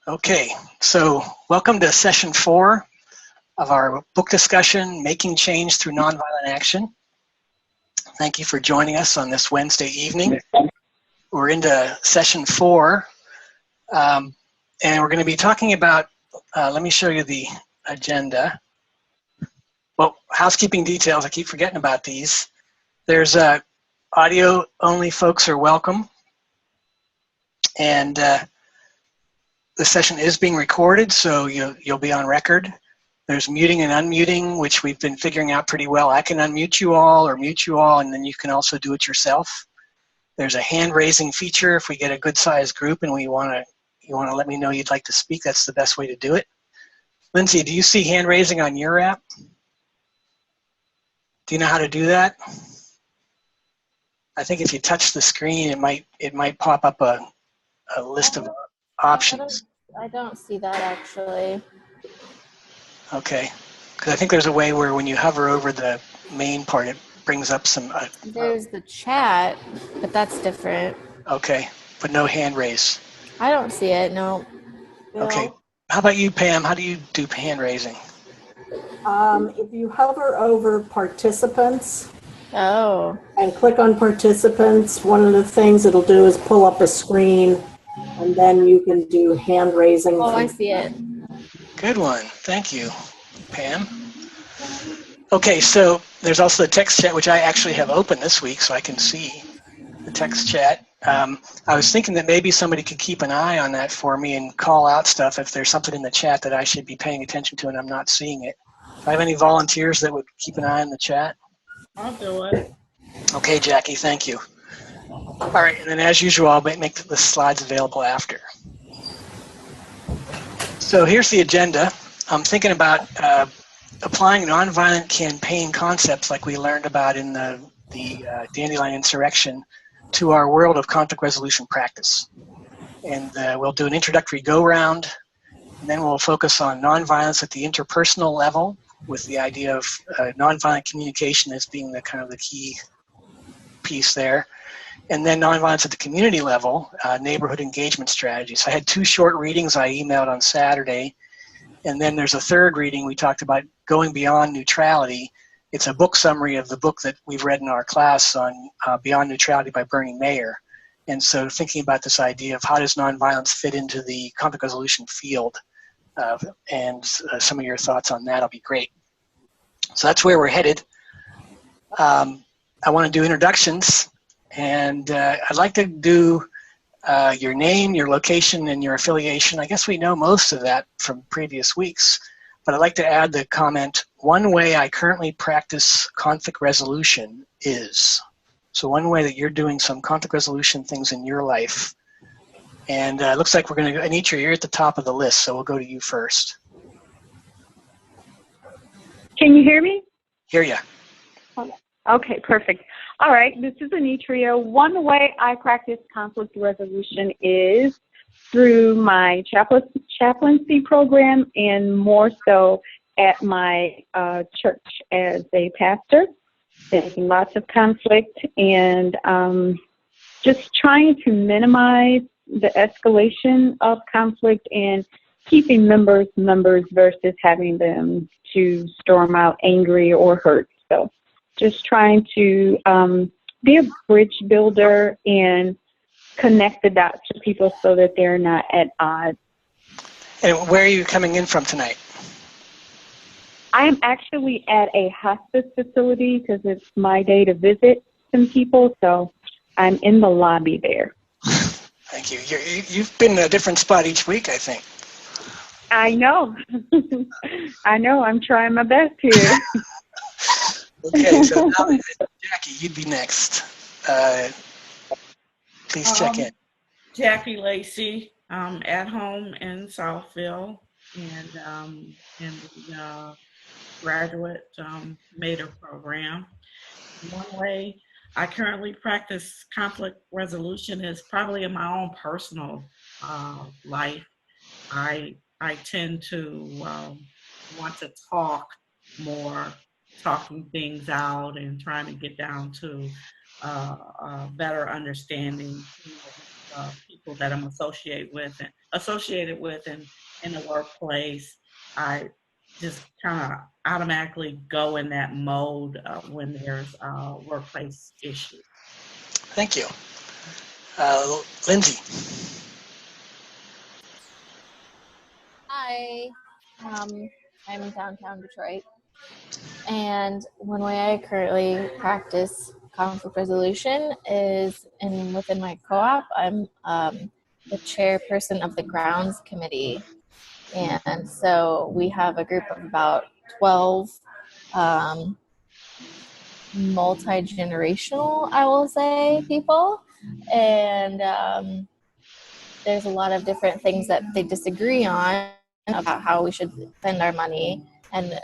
Okay, so welcome to session 4 of our book discussion, Making Change Through Nonviolent Action. Thank you for joining us on this Wednesday evening. We're into session 4, and we're going to be talking about, let me show you the agenda. Well, housekeeping details, I keep forgetting about these. There's audio-only folks are welcome, and the session is being recorded, so you'll be on record. There's muting and unmuting, which we've been figuring out pretty well. I can unmute you all or mute you all, and then you can also do it yourself. There's a hand-raising feature if we get a good-sized group and you want to let me know you'd like to speak. That's the best way to do it. Lindsay, do you see hand-raising on your app? Do you know how to do that? I think if you touch the screen, it might pop up a list of options. I don't see that actually. Okay, because I think there's a way where when you hover over the main part, it brings up some... There's the chat, but that's different. Okay, but no hand raise. I don't see it, no. Okay, how about you, Pam? How do you do hand raising? If you hover over participants and click on participants, one of the things it'll do is pull up a screen, and then you can do hand raising. Oh, I see it. Good one. Thank you, Pam. Okay, so there's also the text chat, which I actually have open this week, so I can see the text chat. I was thinking that maybe somebody could keep an eye on that for me and call out stuff if there's something in the chat that I should be paying attention to and I'm not seeing it. Do I have any volunteers that would keep an eye on the chat? I'll do it. Okay, Jackie, thank you. All right, and then as usual, I'll make the slides available after. So here's the agenda. I'm thinking about applying nonviolent campaign concepts like we learned about in the Dandelion Insurrection to our world of conflict resolution practice. And we'll do an introductory go-round, and then we'll focus on nonviolence at the interpersonal level with the idea of nonviolent communication as being the kind of the key piece there. And then nonviolence at the community level, neighborhood engagement strategies. I had 2 short readings I emailed on Saturday. And then there's a third reading we talked about going beyond neutrality. It's a book summary of the book that we've read in our class on Beyond Neutrality by Bernie Mayer. And so thinking about this idea of how does nonviolence fit into the conflict resolution field, and some of your thoughts on that will be great. So that's where we're headed. I want to do introductions, and I'd like to do your name, your location, and your affiliation. I guess we know most of that from previous weeks, but I'd like to add the comment, one way I currently practice conflict resolution is. So one way that you're doing some conflict resolution things in your life. And it looks like we're going to go, Anitra, you're at the top of the list, so we'll go to you first. Can you hear me? Hear ya. Okay, perfect. All right, this is Anitra. One way I practice conflict resolution is through my chaplaincy program, and more so at my church as a pastor, facing lots of conflict and just trying to minimize the escalation of conflict and keeping members versus having them to storm out angry or hurt. So just trying to be a bridge builder and connect the dots to people so that they're not at odds. And where are you coming in from tonight? I am actually at a hospice facility because it's my day to visit some people, so I'm in the lobby there. Thank you. You've been in a different spot each week, I think. I know. I know. I'm trying my best here. Okay, so now, Jackie, you'd be next. Please check in. Jackie Lacey, at home in Southville, and in the graduate Mater program. One way I currently practice conflict resolution is probably in my own personal life. I tend to want to talk more, talking things out and trying to get down to a better understanding people that I'm associated with in the workplace, I just kind of automatically go in that mode when there's workplace issues. Thank you. Lindsay. Hi, I'm in downtown Detroit, and one way I currently practice conflict resolution is within my co-op. I'm the chairperson of the grounds committee, and so we have a group of about 12 multi-generational, I will say, people, and there's a lot of different things that they disagree on about how we should spend our money and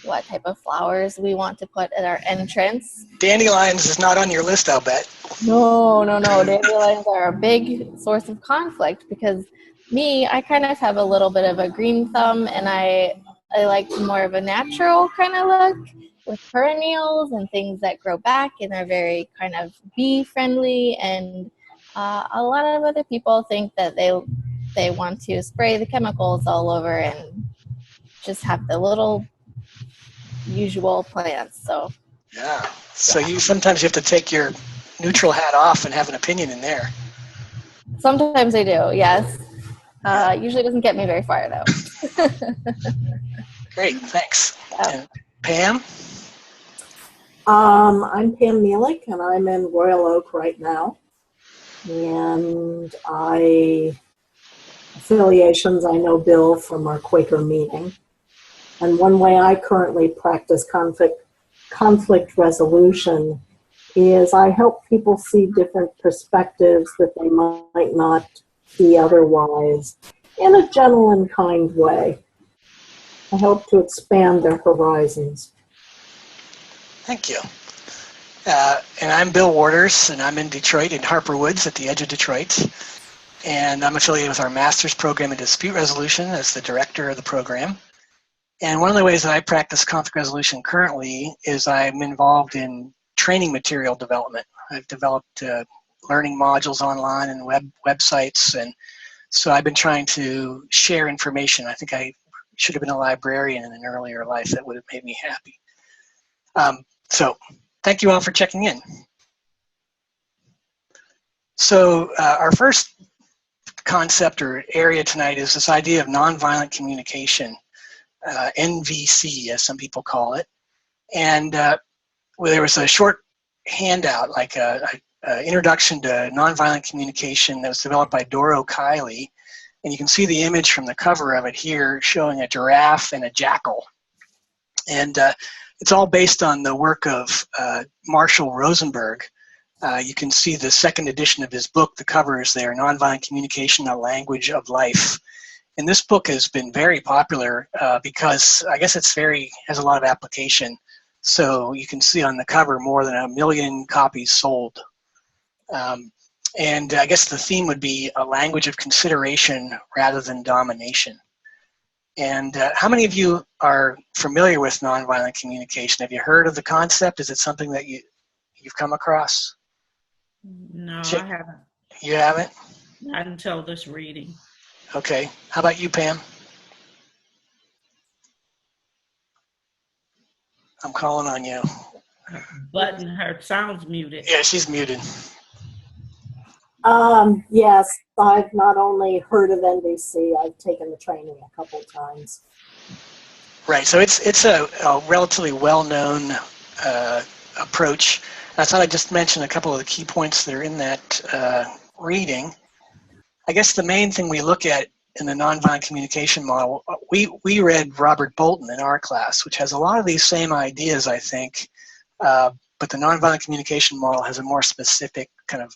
what type of flowers we want to put at our entrance. Dandelions is not on your list, I'll bet. No. Dandelions are a big source of conflict because I kind of have a little bit of a green thumb, and I like more of a natural kind of look with perennials and things that grow back and are very kind of bee friendly. And a lot of other people think that they want to spray the chemicals all over and just have the little usual plants. So Yeah. So sometimes you have to take your neutral hat off and have an opinion in there. sometimes I do, yes. Usually doesn't get me very far though. Great, thanks. And Pam? I'm Pam Mielik, and I'm in Royal Oak right now. And affiliations, I know Bill from our Quaker meeting. And one way I currently practice conflict resolution is I help people see different perspectives that they might not see otherwise in a gentle and kind way. I help to expand their horizons. Thank you. And I'm Bill Waters, and I'm in Detroit, in Harper Woods at the edge of Detroit. And I'm affiliated with our master's program in dispute resolution as the director of the program. And one of the ways that I practice conflict resolution currently is I'm involved in training material development. I've developed learning modules online and websites, and so I've been trying to share information. I think I should have been a librarian in an earlier life. That would have made me happy. So thank you all for checking in. So our first concept or area tonight is this idea of nonviolent communication, NVC as some people call it. And there was a short handout, like an introduction to nonviolent communication that was developed by Doro Kiley. And you can see the image from the cover of it here showing a giraffe and a jackal. And it's all based on the work of Marshall Rosenberg. You can see the second edition of his book, the cover is there, Nonviolent Communication, A Language of Life. And this book has been very popular because I guess has a lot of application. So you can see on the cover more than 1 million copies sold. And I guess the theme would be a language of consideration rather than domination. And how many of you are familiar with nonviolent communication? Have you heard of the concept? Is it something that you've come across? No, I haven't. You haven't? Not until this reading. Okay. How about you, Pam? I'm calling on you. Button, her sound's muted. Yeah, she's muted. Yes, I've not only heard of NVC, I've taken the training a couple times. Right, so it's a relatively well-known approach. I thought I'd just mention a couple of the key points that are in that reading. I guess the main thing we look at in the nonviolent communication model, we read Robert Bolton in our class, which has a lot of these same ideas, I think, but the nonviolent communication model has a more specific kind of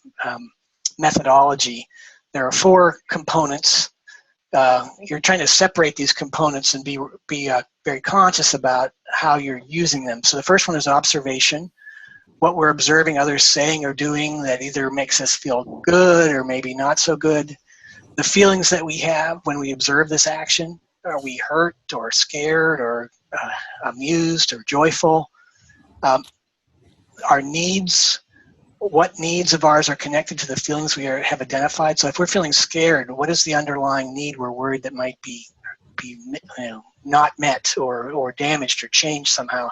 methodology. There are 4 components. You're trying to separate these components and be very conscious about how you're using them. So the first one is observation, what we're observing others saying or doing that either makes us feel good or maybe not so good. The feelings that we have when we observe this action. Are we hurt or scared or amused or joyful? Our needs, what needs of ours are connected to the feelings we have identified. So if we're feeling scared, what is the underlying need we're worried that might be not met or damaged or changed somehow?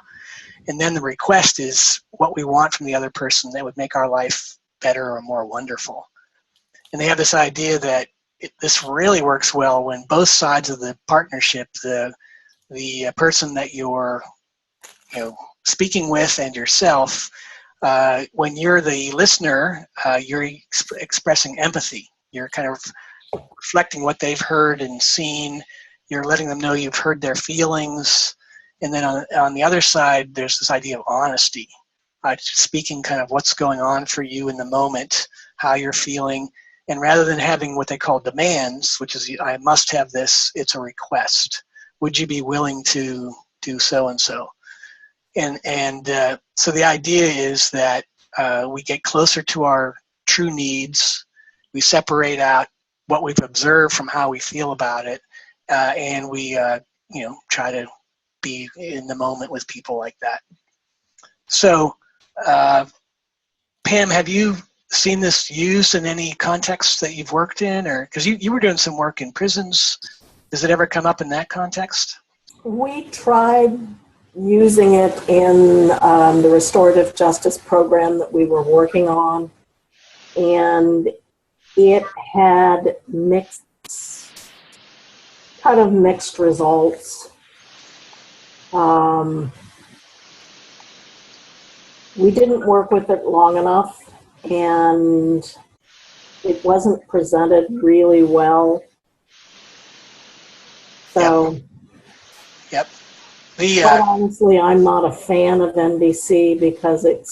And then the request is what we want from the other person that would make our life better or more wonderful. And they have this idea that this really works well when both sides of the partnership, the person that you're speaking with and yourself, when you're the listener, you're expressing empathy. You're kind of reflecting what they've heard and seen. You're letting them know you've heard their feelings. And then on the other side, there's this idea of honesty, speaking kind of what's going on for you in the moment, how you're feeling. And rather than having what they call demands, which is I must have this, it's a request. Would you be willing to do so-and-so? And so the idea is that we get closer to our true needs. We separate out what we've observed from how we feel about it, and we try to be in the moment with people like that. So, Pam, have you seen this used in any context that you've worked in, or because you were doing some work in prisons? Does it ever come up in that context? We tried using it in the restorative justice program that we were working on, and it had mixed results. We didn't work with it long enough, and it wasn't presented really well. So, yep. Quite honestly, I'm not a fan of NVC because it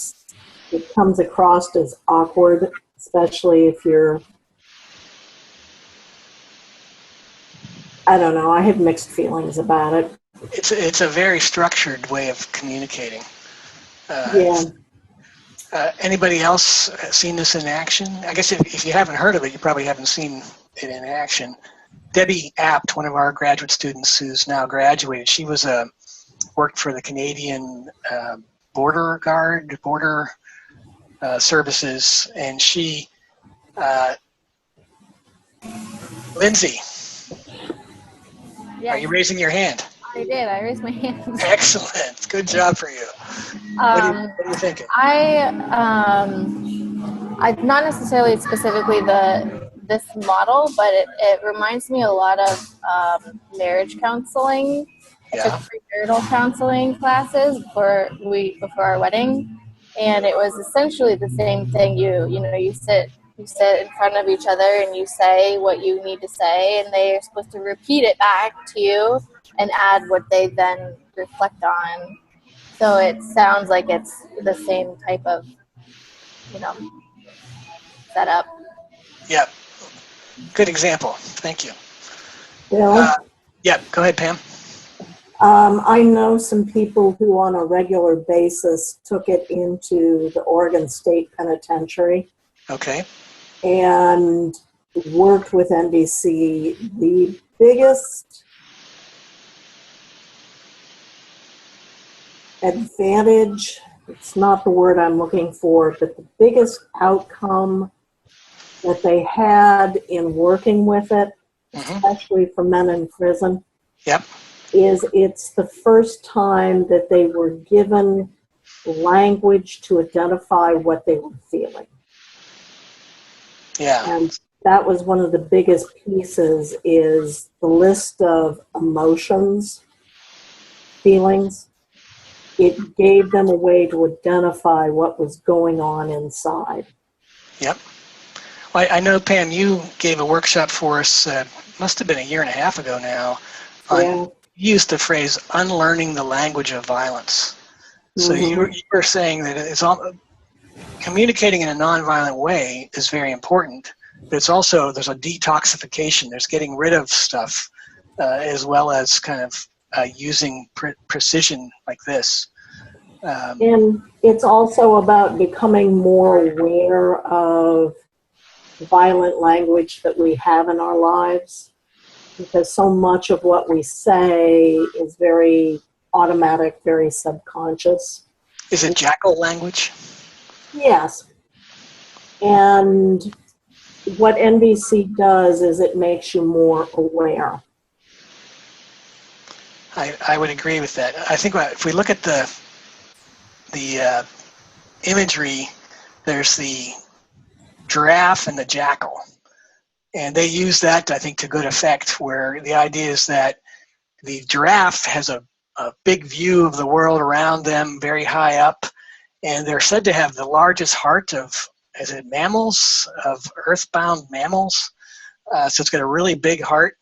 comes across as awkward, especially if you're, I don't know, I have mixed feelings about it. It's a very structured way of communicating. Yeah. Anybody else seen this in action? I guess if you haven't heard of it, you probably haven't seen it in action. Debbie Apt, one of our graduate students who's now graduated, she was worked for the Canadian Border Services, and she, Lindsay, Yeah. Are you raising your hand? I did. I raised my hand. Excellent. Good job for you. What are you thinking? I not necessarily specifically this model, but it reminds me a lot of marriage counseling. I took premarital counseling classes before our wedding, and it was essentially the same thing. You sit in front of each other and you say what you need to say, and they are supposed to repeat it back to you and add what they then reflect on. So it sounds like it's the same type of, setup. Yeah. Good example. Thank you. Yeah. Yeah, go ahead, Pam. I know some people who on a regular basis took it into the Oregon State Penitentiary. Okay. And worked with NVC. The biggest advantage, it's not the word I'm looking for, but the biggest outcome that they had in working with it, especially for men in prison, is it's the first time that they were given language to identify what they were feeling. Yeah. And that was one of the biggest pieces, is the list of emotions, feelings. It gave them a way to identify what was going on inside. Yep. Well, I know, Pam, you gave a workshop for us, must have been a year and a half ago now, on, you used the phrase unlearning the language of violence. So you were saying that it's all, communicating in a nonviolent way is very important, but it's also, there's a detoxification, there's getting rid of stuff, as well as kind of using precision like this. And it's also about becoming more aware of violent language that we have in our lives, because so much of what we say is very automatic, very subconscious. Is it jackal language? Yes. And what NVC does is it makes you more aware. I would agree with that. I think if we look at the imagery, there's the giraffe and the jackal. And they use that, I think, to good effect, where the idea is that the giraffe has a big view of the world around them, very high up, and they're said to have the largest heart of, is it mammals, of earthbound mammals? So it's got a really big heart.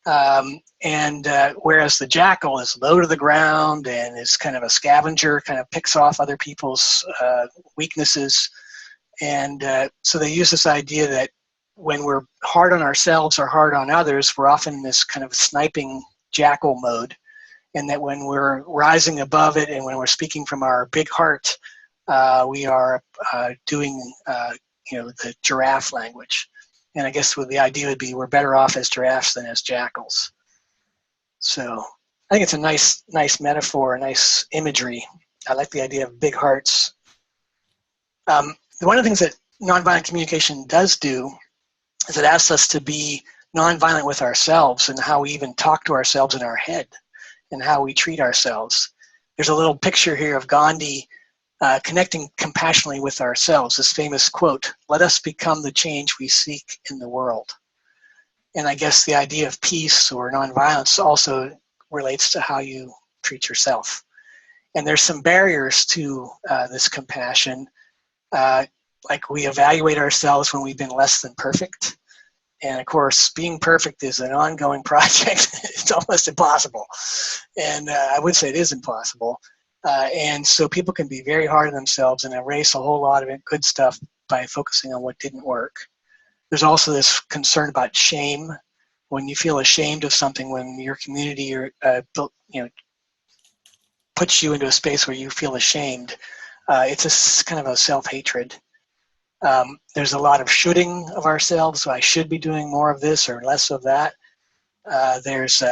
Whereas the jackal is low to the ground and is kind of a scavenger, kind of picks off other people's weaknesses. And so they use this idea that when we're hard on ourselves or hard on others, we're often in this kind of sniping jackal mode. And that when we're rising above it and when we're speaking from our big heart, we are doing the giraffe language. And I guess the idea would be we're better off as giraffes than as jackals. So I think it's a nice metaphor, a nice imagery. I like the idea of big hearts. One of the things that nonviolent communication does do is it asks us to be nonviolent with ourselves and how we even talk to ourselves in our head and how we treat ourselves. There's a little picture here of Gandhi connecting compassionately with ourselves, this famous quote, "Let us become the change we seek in the world." And I guess the idea of peace or nonviolence also relates to how you treat yourself. And there's some barriers to this compassion, like we evaluate ourselves when we've been less than perfect. And of course, being perfect is an ongoing project. It's almost impossible. And I would say it is impossible. And so people can be very hard on themselves and erase a whole lot of good stuff by focusing on what didn't work. There's also this concern about shame. When you feel ashamed of something, when your community puts you into a space where you feel ashamed, it's a kind of a self-hatred. There's a lot of shoulding of ourselves. So I should be doing more of this or less of that. There's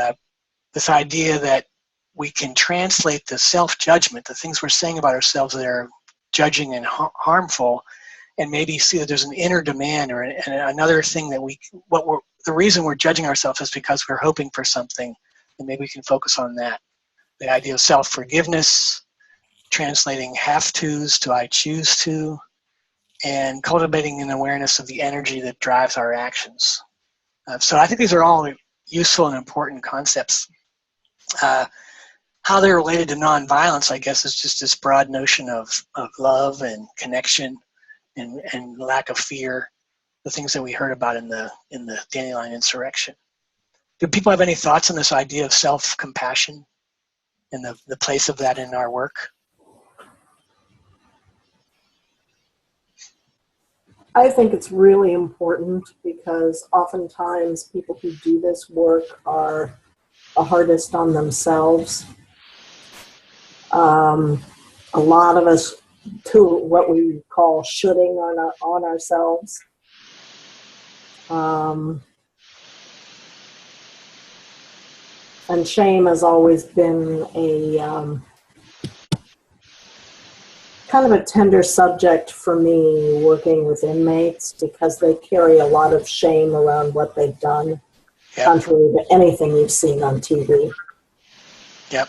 this idea that we can translate the self-judgment, the things we're saying about ourselves that are judging and harmful, and maybe see that there's an inner demand or another thing that the reason we're judging ourselves is because we're hoping for something, and maybe we can focus on that. The idea of self-forgiveness, translating have-tos to I choose to, and cultivating an awareness of the energy that drives our actions. So I think these are all useful and important concepts. How they're related to nonviolence, I guess, is just this broad notion of love and connection and lack of fear, the things that we heard about in the Dandelion insurrection. Do people have any thoughts on this idea of self-compassion and the place of that in our work? I think it's really important because oftentimes people who do this work are the hardest on themselves. A lot of us do what we call shoulding on ourselves. And shame has always been a kind of a tender subject for me working with inmates because they carry a lot of shame around what they've done, contrary to anything you've seen on TV. Yep.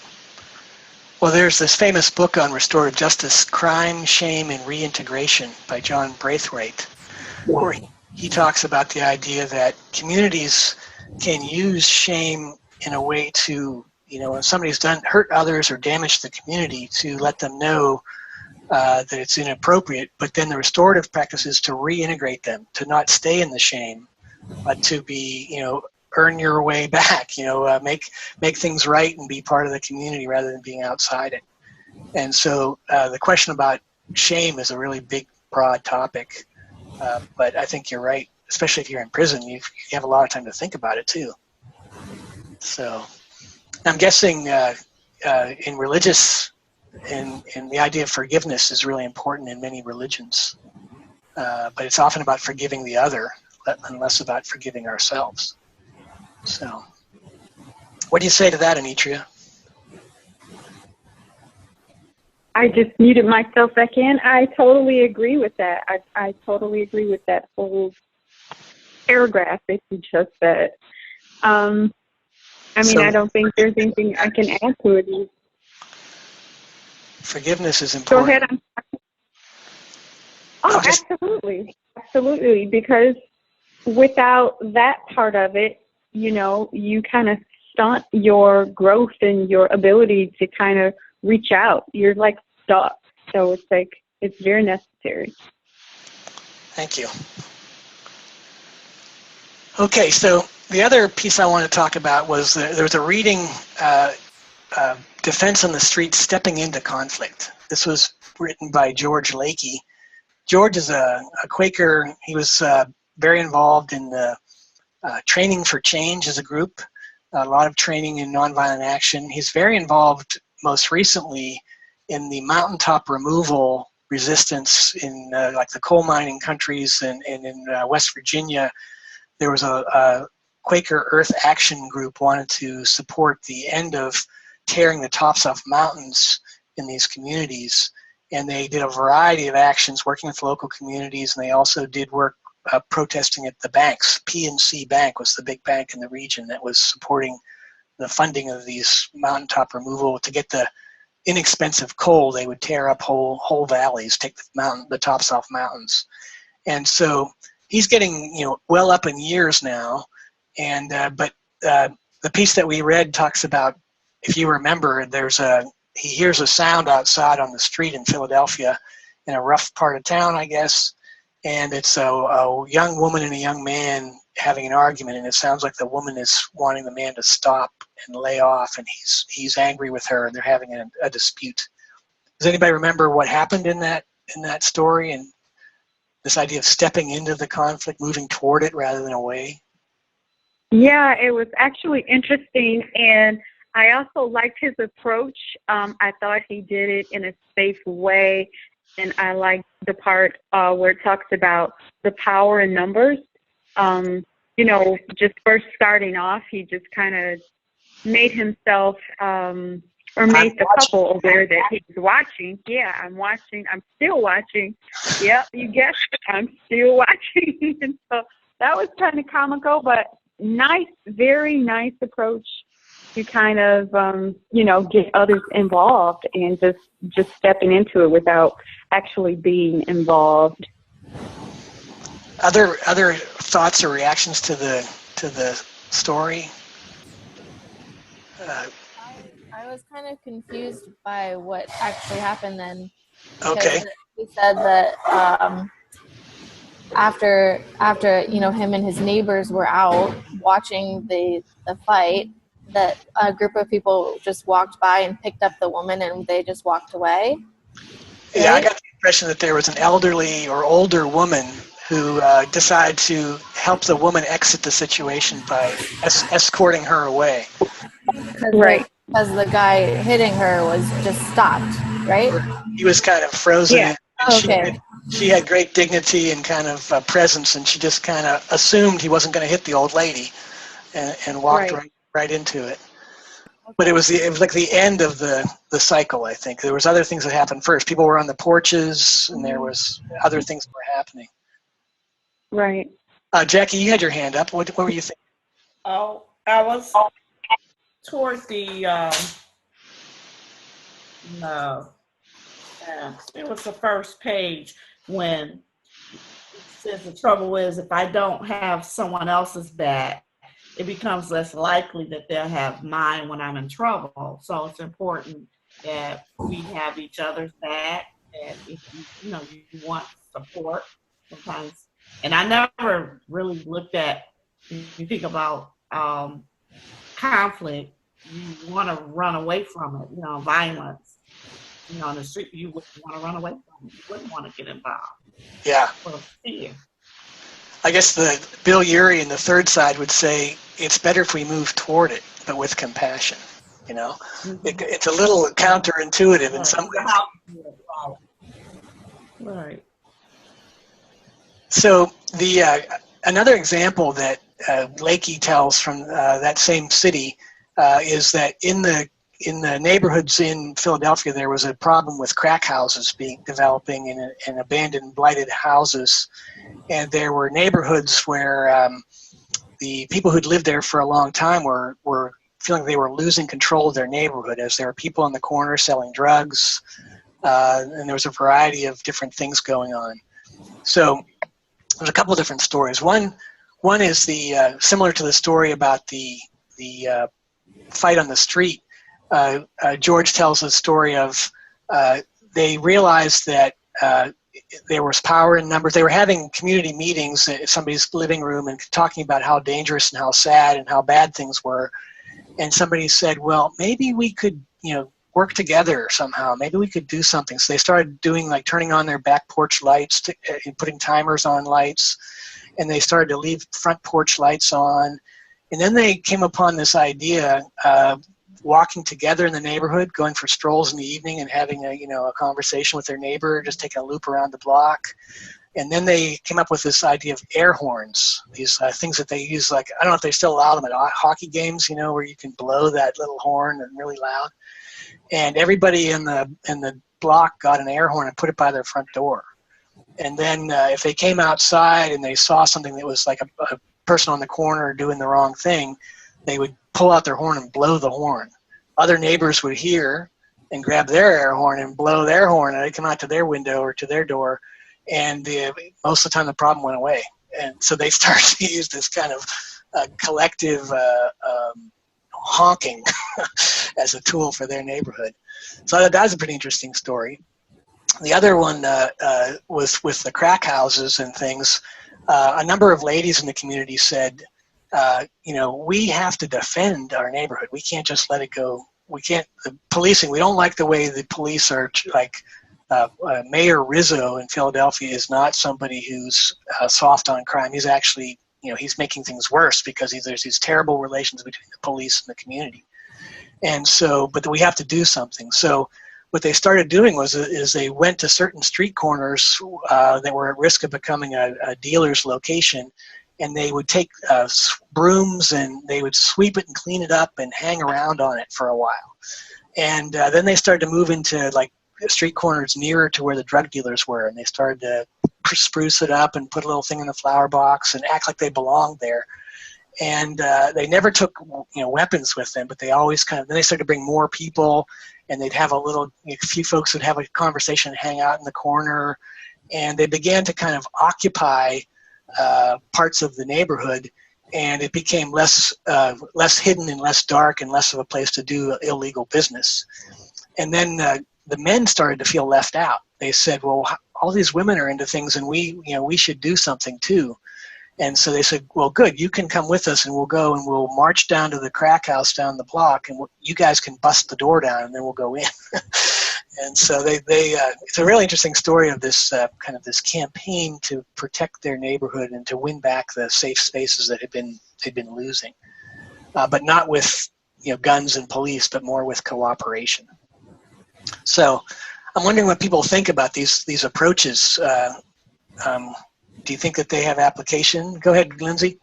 Well, there's this famous book on restorative justice, Crime, Shame, and Reintegration by John Braithwaite, where he talks about the idea that communities can use shame in a way to, when somebody's hurt others or damaged the community, to let them know that it's inappropriate, but then the restorative practice is to reintegrate them, to not stay in the shame, but to be, earn your way back, make things right and be part of the community rather than being outside it. And so the question about shame is a really big, broad topic, but I think you're right, especially if you're in prison, you have a lot of time to think about it too. So I'm guessing in religious, and the idea of forgiveness is really important in many religions, but it's often about forgiving the other and less about forgiving ourselves. So what do you say to that, Anitria? I just muted myself back in. I totally agree with that. I totally agree with that whole paragraph that you just said. I don't think there's anything I can add to it. Forgiveness is Go important. ahead. Absolutely. Absolutely. Because without that part of it, you kind of stunt your growth and your ability to kind of reach out. You're like stuck. So it's very necessary. Thank you. Okay, so the other piece I want to talk about was there was a reading, Defense on the Street, Stepping into Conflict. This was written by George Lakey. George is a Quaker. He was very involved in training for change as a group, a lot of training in nonviolent action. He's very involved most recently in the mountaintop removal resistance in like the coal mining countries and in West Virginia. There was a Quaker Earth Action group wanted to support the end of tearing the tops off mountains in these communities. And they did a variety of actions working with local communities, and they also did work protesting at the banks. PNC Bank was the big bank in the region that was supporting the funding of these mountaintop removal. To get the inexpensive coal, they would tear up whole valleys, take the tops off mountains. And so he's getting well up in years now, and but the piece that we read talks about, if you remember, he hears a sound outside on the street in Philadelphia, in a rough part of town, I guess, and it's a young woman and a young man having an argument, and it sounds like the woman is wanting the man to stop and lay off, and he's angry with her, and they're having a dispute. Does anybody remember what happened in that story, and this idea of stepping into the conflict, moving toward it rather than away? Yeah, it was actually interesting, and I also liked his approach. I thought he did it in a safe way, and I liked the part where it talks about the power in numbers. Just first starting off, he just kind of made himself or made the couple aware that he was watching. Yeah, I'm watching. I'm still watching. Yep, you guessed it. I'm still watching. And so that was kind of comical, but nice, very nice approach to kind of, get others involved and just stepping into it without actually being involved. Other thoughts or reactions to the story? I was kind of confused by what actually happened then. Okay. He said that after him and his neighbors were out watching the fight, that a group of people just walked by and picked up the woman and they just walked away. Right? Yeah, I got the impression that there was an elderly or older woman who decided to help the woman exit the situation by escorting her away. Right. Because the guy hitting her was just stopped, right? He was kind of frozen. Yeah. Okay. She had great dignity and kind of presence, and she just kind of assumed he wasn't going to hit the old lady, and walked right into it. But it was like the end of the cycle, I think. There was other things that happened first. People were on the porches, and there was other things that were happening. Right. Jackie, you had your hand up. What were you thinking? Oh, I was toward the it was the first page when it says the trouble is if I don't have someone else's back, it becomes less likely that they'll have mine when I'm in trouble. So it's important that we have each other's back, and if you want support sometimes. And I never really looked at, if you think about conflict, you want to run away from it, violence. On the street, you wouldn't want to run away from it. You wouldn't want to get involved. Yeah. For fear. I guess the Bill Urey and the third side would say it's better if we move toward it, but with compassion. Mm-hmm. It's a little counterintuitive in some ways. Right. So another example that Lakey tells from that same city is that in the in the neighborhoods in Philadelphia, there was a problem with crack houses developing in abandoned, blighted houses. And there were neighborhoods where the people who'd lived there for a long time were feeling they were losing control of their neighborhood, as there were people on the corner selling drugs, and there was a variety of different things going on. So there's a couple of different stories. One is the similar to the story about the fight on the street. George tells a story of they realized that there was power in numbers. They were having community meetings at somebody's living room and talking about how dangerous and how sad and how bad things were. And somebody said, well, maybe we could, work together somehow. Maybe we could do something. So they started doing, like, turning on their back porch lights and putting timers on lights. And they started to leave front porch lights on. And then they came upon this idea of walking together in the neighborhood, going for strolls in the evening and having a conversation with their neighbor, just taking a loop around the block. And then they came up with this idea of air horns, these things that they use, like, I don't know if they still allow them at hockey games, where you can blow that little horn and really loud. And everybody in the block got an air horn and put it by their front door. And then if they came outside and they saw something that was like a person on the corner doing the wrong thing, they would pull out their horn and blow the horn. Other neighbors would hear and grab their air horn and blow their horn, and they'd come out to their window or to their door. And most of the time the problem went away. And so they started to use this kind of collective honking as a tool for their neighborhood. So that was a pretty interesting story. The other one was with the crack houses and things. A number of ladies in the community said, we have to defend our neighborhood. We can't just let it go. We can't, policing, we don't like the way the police are, like, Mayor Rizzo in Philadelphia is not somebody who's soft on crime. He's actually, he's making things worse because there's these terrible relations between the police and the community. And so, but we have to do something. So what they started doing is they went to certain street corners that were at risk of becoming a dealer's location, and they would take brooms and they would sweep it and clean it up and hang around on it for a while. And then they started to move into, like, street corners nearer to where the drug dealers were, and they started to spruce it up and put a little thing in the flower box and act like they belonged there. And they never took weapons with them, but they always then they started to bring more people, and they'd have a few folks would have a conversation and hang out in the corner, and they began to kind of occupy parts of the neighborhood, and it became less hidden and less dark and less of a place to do illegal business. And then the men started to feel left out. They said, well, all these women are into things, and we should do something too. And so they said, well, good, you can come with us, and we'll go and we'll march down to the crack house down the block, and you guys can bust the door down, and then we'll go in. And so it's a really interesting story of this kind of this campaign to protect their neighborhood and to win back the safe spaces that they'd been losing, but not with guns and police, but more with cooperation. So I'm wondering what people think about these approaches. Do you think that they have application? Go ahead, Lindsay.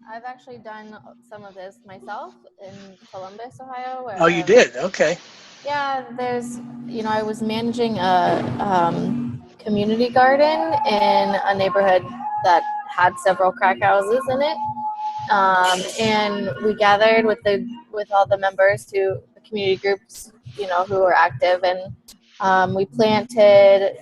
I've actually done some of this myself in Columbus, Ohio. Oh, you did? Okay. Yeah, I was managing a community garden in a neighborhood that had several crack houses in it. And we gathered with all the members the community groups, who were active, and we planted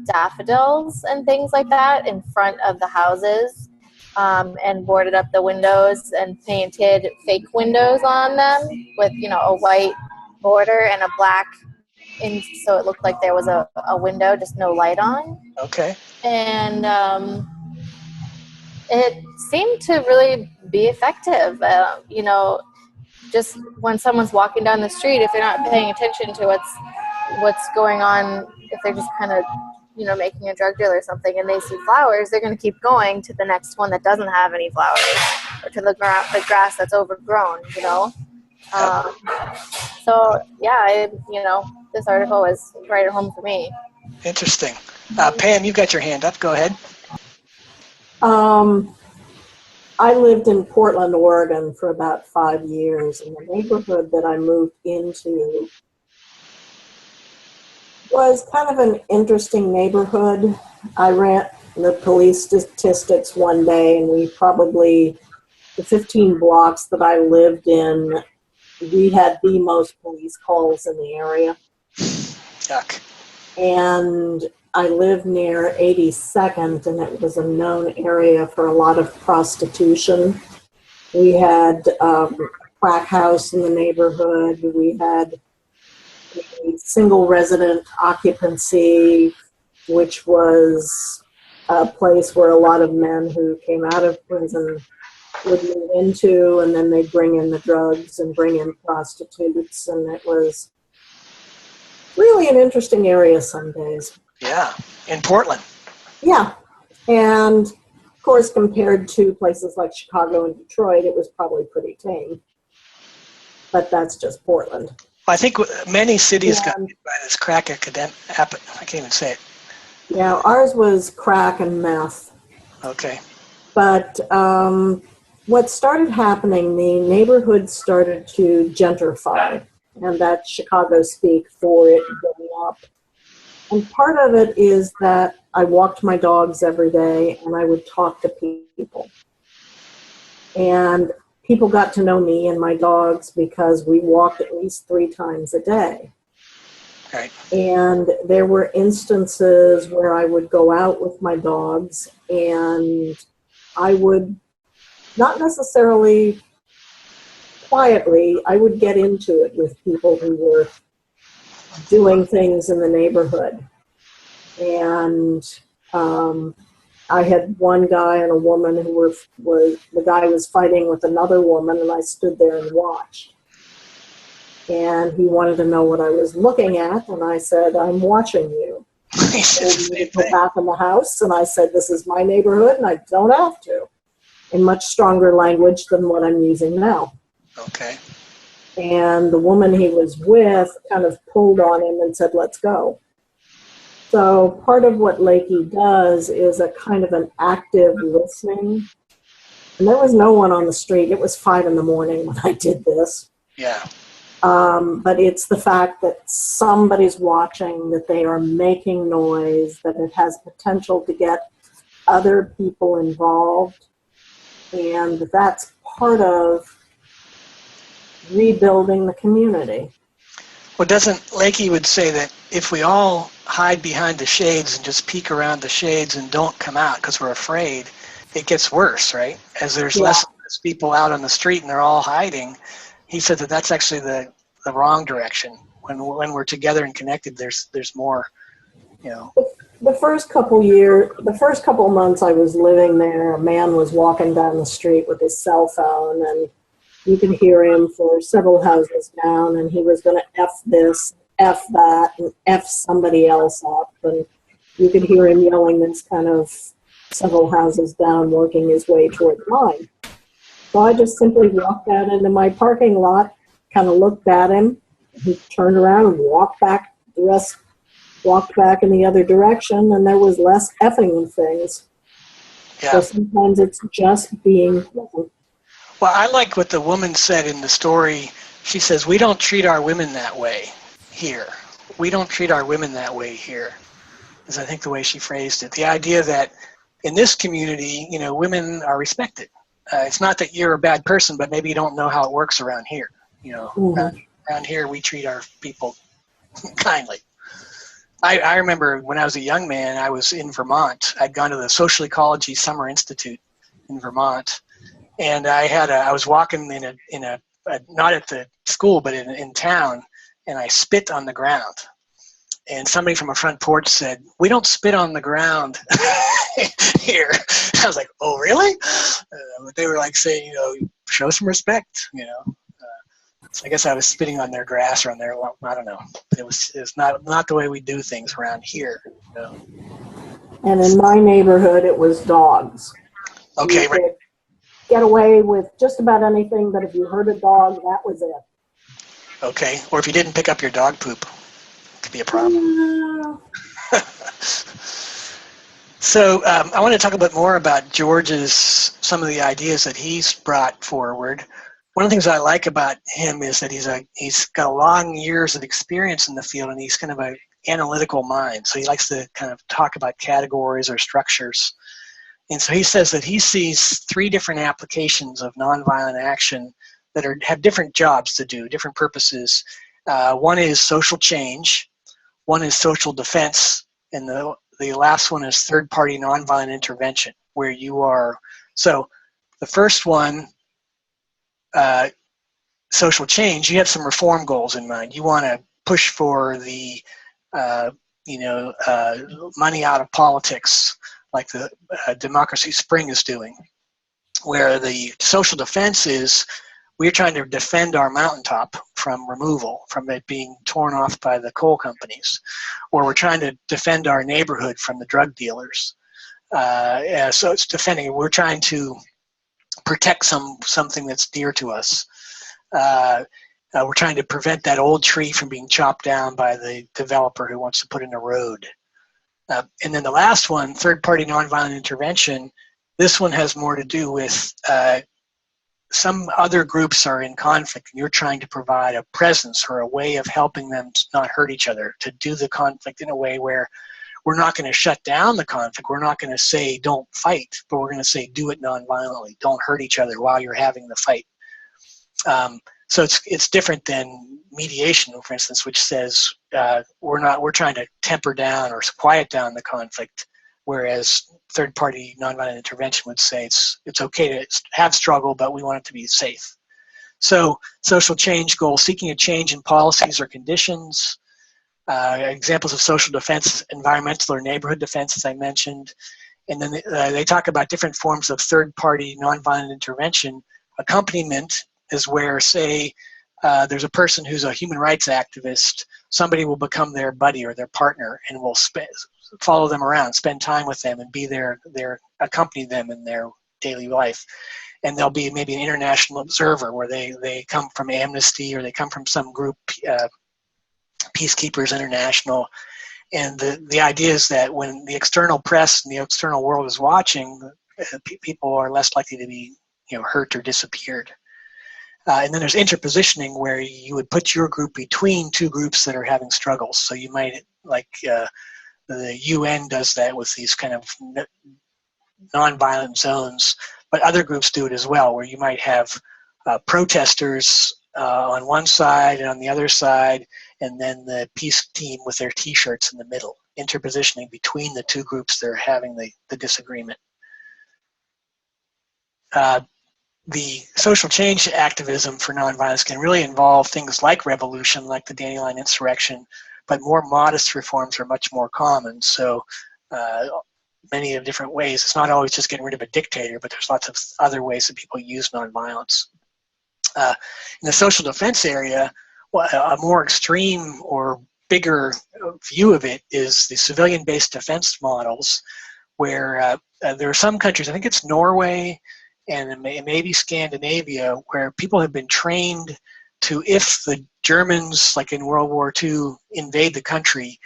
daffodils and things like that in front of the houses, and boarded up the windows and painted fake windows on them with, a white border and a black, so it looked like there was a window, just no light on. Okay. And it seemed to really be effective. Just when someone's walking down the street, if they're not paying attention to what's going on, if they're just kind of, making a drug deal or something, and they see flowers, they're going to keep going to the next one that doesn't have any flowers, or to the grass that's overgrown, So yeah, this article was right at home for me. Interesting. Pam, you've got your hand up. Go ahead. I lived in Portland, Oregon for about 5 years, and the neighborhood that I moved into was kind of an interesting neighborhood. I ran the police statistics one day, and the 15 blocks that I lived in, we had the most police calls in the area. Yuck. And I lived near 82nd, and it was a known area for a lot of prostitution. We had a crack house in the neighborhood. We had a single resident occupancy, which was a place where a lot of men who came out of prison would move into, and then they'd bring in the drugs and bring in prostitutes, and it was really an interesting area some days. Yeah, in Portland. Yeah, and of course, compared to places like Chicago and Detroit, it was probably pretty tame. But that's just Portland. I think many cities got hit by this crack epidemic. I can't even say it. Yeah, ours was crack and meth. Okay. But what started happening, the neighborhood started to gentrify, and that's Chicago speak for it going up. And part of it is that I walked my dogs every day, and I would talk to people. And people got to know me and my dogs because we walked at least 3 times a day. Right. And there were instances where I would go out with my dogs, and I would not necessarily quietly, I would get into it with people who were doing things in the neighborhood. And I had one guy and a woman who the guy was fighting with another woman, and I stood there and watched. And he wanted to know what I was looking at, and I said, I'm watching you. He said the same Go thing. back in the house, and I said, this is my neighborhood, and I don't have to, in much stronger language than what I'm using now. Okay. And the woman he was with kind of pulled on him and said, let's go. So part of what Lakey does is a kind of an active listening. And there was no one on the street. It was 5 a.m. when I did this. Yeah. But it's the fact that somebody's watching, that they are making noise, that it has potential to get other people involved. And that's part of rebuilding the community. Well, doesn't Lakey would say that if we all hide behind the shades and just peek around the shades and don't come out because we're afraid, it gets worse, right? As there's less and less people out on the street and they're all hiding. He said that that's actually the wrong direction. When we're together and connected, there's more, you know. The first couple months I was living there, a man was walking down the street with his cell phone, and you could hear him for several houses down, and he was going to F this, F that, and F somebody else up. And you could hear him yelling this kind of several houses down, working his way toward mine. So I just simply walked out into my parking lot, kind of looked at him. He turned around and walked back in the other direction, and there was less effing of things. Yeah. So sometimes it's just being present. Well, I like what the woman said in the story. She says, we don't treat our women that way here. We don't treat our women that way here, is I think the way she phrased it. The idea that in this community, you know, women are respected. It's not that you're a bad person, but maybe you don't know how it works around here. You know, around here we treat our people kindly. I remember when I was a young man, I was in Vermont. I'd gone to the Social Ecology Summer Institute in Vermont. And I was walking in a not at the school, but in town, and I spit on the ground. And somebody from a front porch said, we don't spit on the ground here. I was like, oh, really? But they were like saying, you know, show some respect, you know. So I guess I was spitting on their grass or on their, well, I don't know. But it was not the way we do things around here. You know? And in my neighborhood, it was dogs. Okay, right. Get away with just about anything, but if you heard a dog, that was it. Okay, or if you didn't pick up your dog poop, it could be a problem. So I want to talk a bit more about some of the ideas that he's brought forward. One of the things I like about him is that he's got long years of experience in the field, and he's kind of an analytical mind. So he likes to kind of talk about categories or structures. And so he says that he sees 3 different applications of nonviolent action that have different jobs to do, different purposes. One is social change, one is social defense, and the last one is third-party nonviolent intervention, where you are. So the first one, social change, you have some reform goals in mind. You want to push for the money out of politics, like the Democracy Spring is doing, where the social defense is we're trying to defend our mountaintop from removal, from it being torn off by the coal companies, or we're trying to defend our neighborhood from the drug dealers. So it's defending. We're trying to protect something that's dear to us. We're trying to prevent that old tree from being chopped down by the developer who wants to put in a road. And then the last one, third-party nonviolent intervention, this one has more to do with some other groups are in conflict, and you're trying to provide a presence or a way of helping them to not hurt each other, to do the conflict in a way where we're not going to shut down the conflict. We're not going to say don't fight, but we're going to say do it nonviolently. Don't hurt each other while you're having the fight. So it's different than mediation, for instance, which says we're trying to temper down or quiet down the conflict, whereas third-party nonviolent intervention would say it's okay to have struggle, but we want it to be safe. So social change goal, seeking a change in policies or conditions. Examples of social defense, environmental or neighborhood defense, as I mentioned. And then they talk about different forms of third-party nonviolent intervention. Accompaniment is where, say, there's a person who's a human rights activist, somebody will become their buddy or their partner and will follow them around, spend time with them, and be accompany them in their daily life. And there'll be maybe an international observer where they come from Amnesty or they come from some group, Peacekeepers International. And the idea is that when the external press and the external world is watching, people are less likely to be hurt or disappeared. And then there's interpositioning, where you would put your group between 2 groups that are having struggles. So you might, like the UN does that with these kind of nonviolent zones, but other groups do it as well, where you might have protesters on one side and on the other side, and then the peace team with their T-shirts in the middle, interpositioning between the 2 groups that are having the disagreement. The social change activism for nonviolence can really involve things like revolution, like the Dandelion Insurrection, but more modest reforms are much more common. So many of different ways. It's not always just getting rid of a dictator, but there's lots of other ways that people use nonviolence. In the social defense area, a more extreme or bigger view of it is the civilian-based defense models, where there are some countries, I think it's Norway, and maybe Scandinavia, where people have been trained to, if the Germans, like in World War II, invade the country,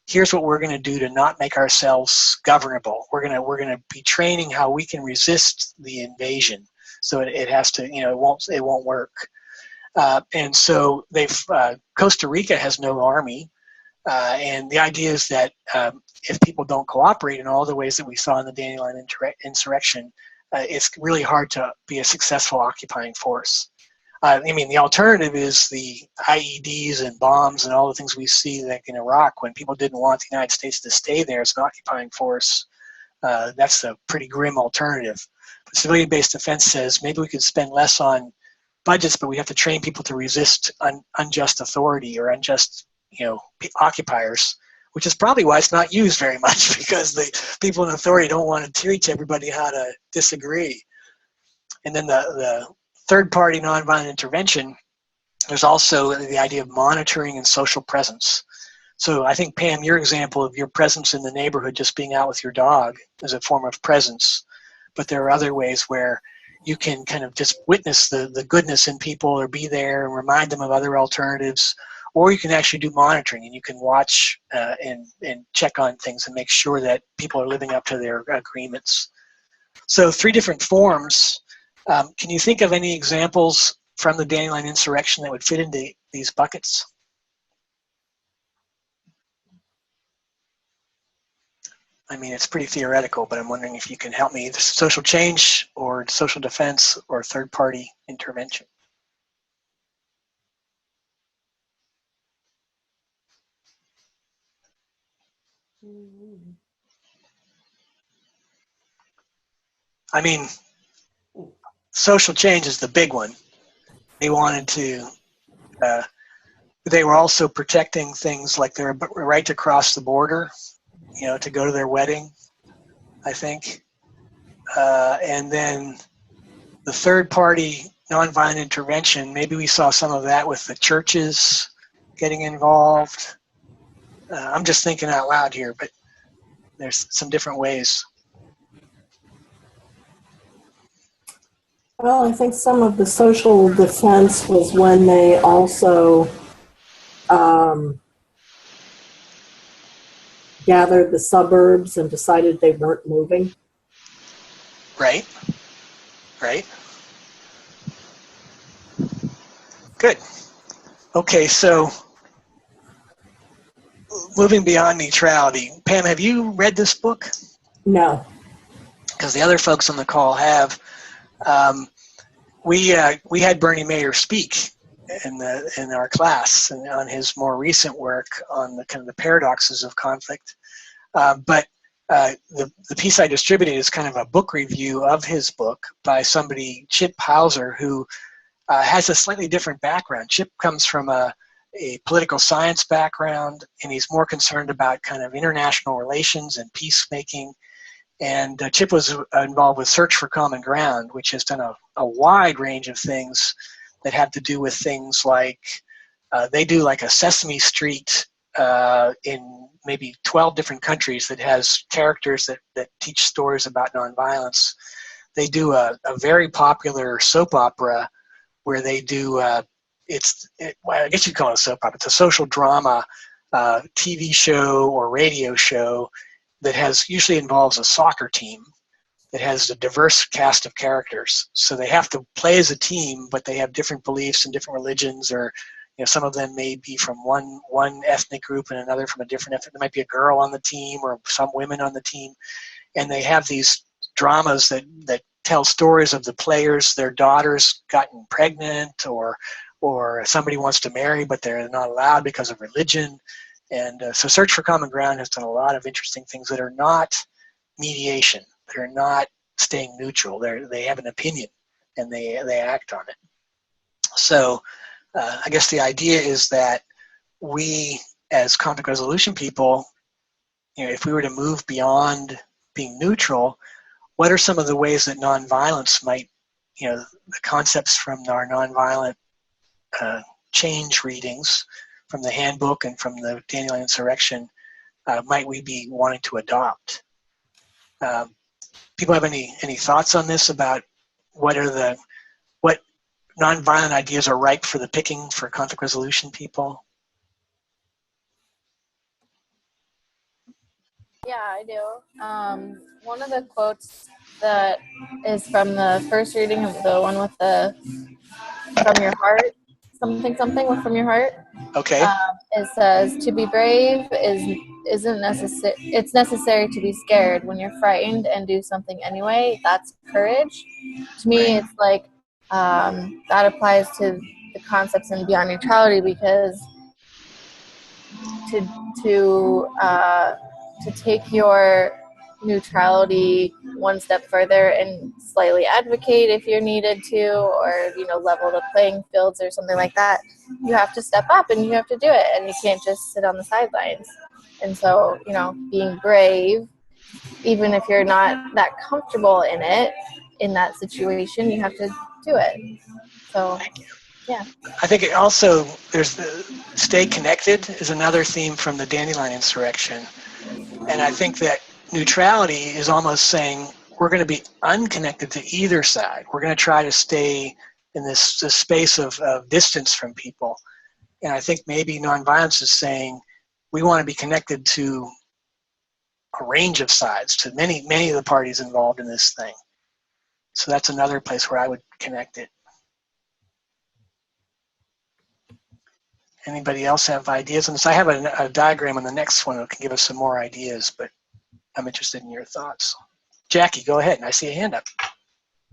here's what we're going to do to not make ourselves governable. We're going to be training how we can resist the invasion. So it has to, it won't work. And so Costa Rica has no army, and the idea is that if people don't cooperate in all the ways that we saw in the Dandelion Insurrection, it's really hard to be a successful occupying force. The alternative is the IEDs and bombs and all the things we see, like in Iraq, when people didn't want the United States to stay there as an occupying force. That's a pretty grim alternative. But civilian-based defense says maybe we could spend less on budgets, but we have to train people to resist unjust authority or unjust, occupiers, which is probably why it's not used very much, because the people in authority don't want to teach everybody how to disagree. And then the third-party nonviolent intervention, there's also the idea of monitoring and social presence. So I think, Pam, your example of your presence in the neighborhood, just being out with your dog, is a form of presence. But there are other ways where you can kind of just witness the goodness in people, or be there and remind them of other alternatives, or you can actually do monitoring, and you can watch and check on things and make sure that people are living up to their agreements. So 3 different forms. Can you think of any examples from the Dandelion insurrection that would fit into these buckets? I mean, it's pretty theoretical, but I'm wondering if you can help me. Either social change or social defense or third-party intervention. I mean, social change is the big one. They wanted to, they were also protecting things like their right to cross the border, to go to their wedding, I think. And then the third party nonviolent intervention, maybe we saw some of that with the churches getting involved. I'm just thinking out loud here, but there's some different ways. Well, I think some of the social defense was when they also gathered the suburbs and decided they weren't moving. Right. Good. Okay, so moving beyond neutrality. Pam, have you read this book? No. Because the other folks on the call have. We had Bernie Mayer speak in our class and on his more recent work on the kind of the paradoxes of conflict. But the piece I distributed is kind of a book review of his book by somebody, Chip Hauser, who has a slightly different background. Chip comes from a political science background, and he's more concerned about kind of international relations and peacemaking. And Chip was involved with Search for Common Ground, which has done a wide range of things that have to do with things like, they do like a Sesame Street in maybe 12 different countries that has characters that teach stories about nonviolence. They do a very popular soap opera where they do, well, I guess you'd call it a soap opera. It's a social drama TV show or radio show that usually involves a soccer team that has a diverse cast of characters. So they have to play as a team, but they have different beliefs and different religions, or some of them may be from one ethnic group and another from a different ethnic. There might be a girl on the team or some women on the team, and they have these dramas that tell stories of the players, their daughters gotten pregnant, or somebody wants to marry but they're not allowed because of religion. And so Search for Common Ground has done a lot of interesting things that are not mediation. They're not staying neutral. They have an opinion and they act on it. So I guess the idea is that we as conflict resolution people, if we were to move beyond being neutral, what are some of the ways that nonviolence might, the concepts from our nonviolent change readings from the handbook and from the Dandelion insurrection might we be wanting to adopt? People have any thoughts on this about what nonviolent ideas are ripe for the picking for conflict resolution people? Yeah, I do. One of the quotes that is from the first reading of the one with the from your heart, something from your heart. Okay. It says, "To be brave isn't necessary. It's necessary to be scared. When you're frightened and do something anyway, that's courage." To me, it's like that applies to the concepts in Beyond Neutrality, because to take your neutrality one step further and slightly advocate if you're needed to, or level the playing fields or something like that, you have to step up and you have to do it, and you can't just sit on the sidelines. And so being brave, even if you're not that comfortable in that situation, you have to do it. So yeah, I think it also there's stay connected is another theme from the Dandelion insurrection. And I think that neutrality is almost saying we're going to be unconnected to either side. We're going to try to stay in this space of distance from people. And I think maybe nonviolence is saying we want to be connected to a range of sides, to many of the parties involved in this thing. So that's another place where I would connect it. Anybody else have ideas on this? I have a diagram on the next one that can give us some more ideas, but I'm interested in your thoughts. Jackie, go ahead. I see a hand up.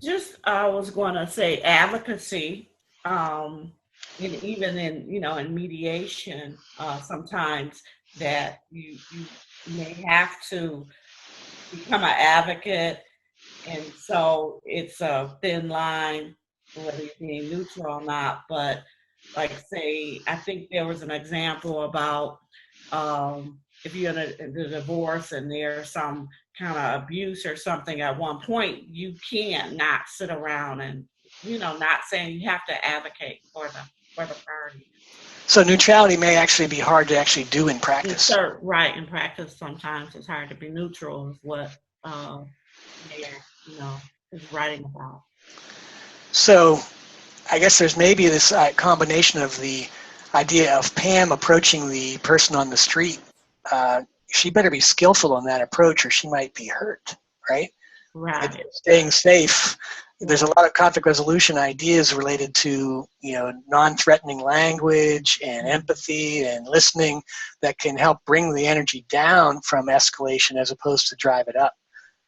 Just, I was going to say advocacy, and even in, in mediation, sometimes that you may have to become an advocate. And so it's a thin line, whether you're being neutral or not. But like, say, I think there was an example about if you're in a divorce and there's some kind of abuse or something at one point, you can't not sit around and, not saying you have to advocate for the party. So neutrality may actually be hard to actually do in practice. Right, in practice sometimes it's hard to be neutral is what Mayor, is writing about. So I guess there's maybe this combination of the idea of Pam approaching the person on the street. She better be skillful in that approach or she might be hurt, right? Right. And staying safe. There's a lot of conflict resolution ideas related to, non-threatening language and empathy and listening that can help bring the energy down from escalation as opposed to drive it up.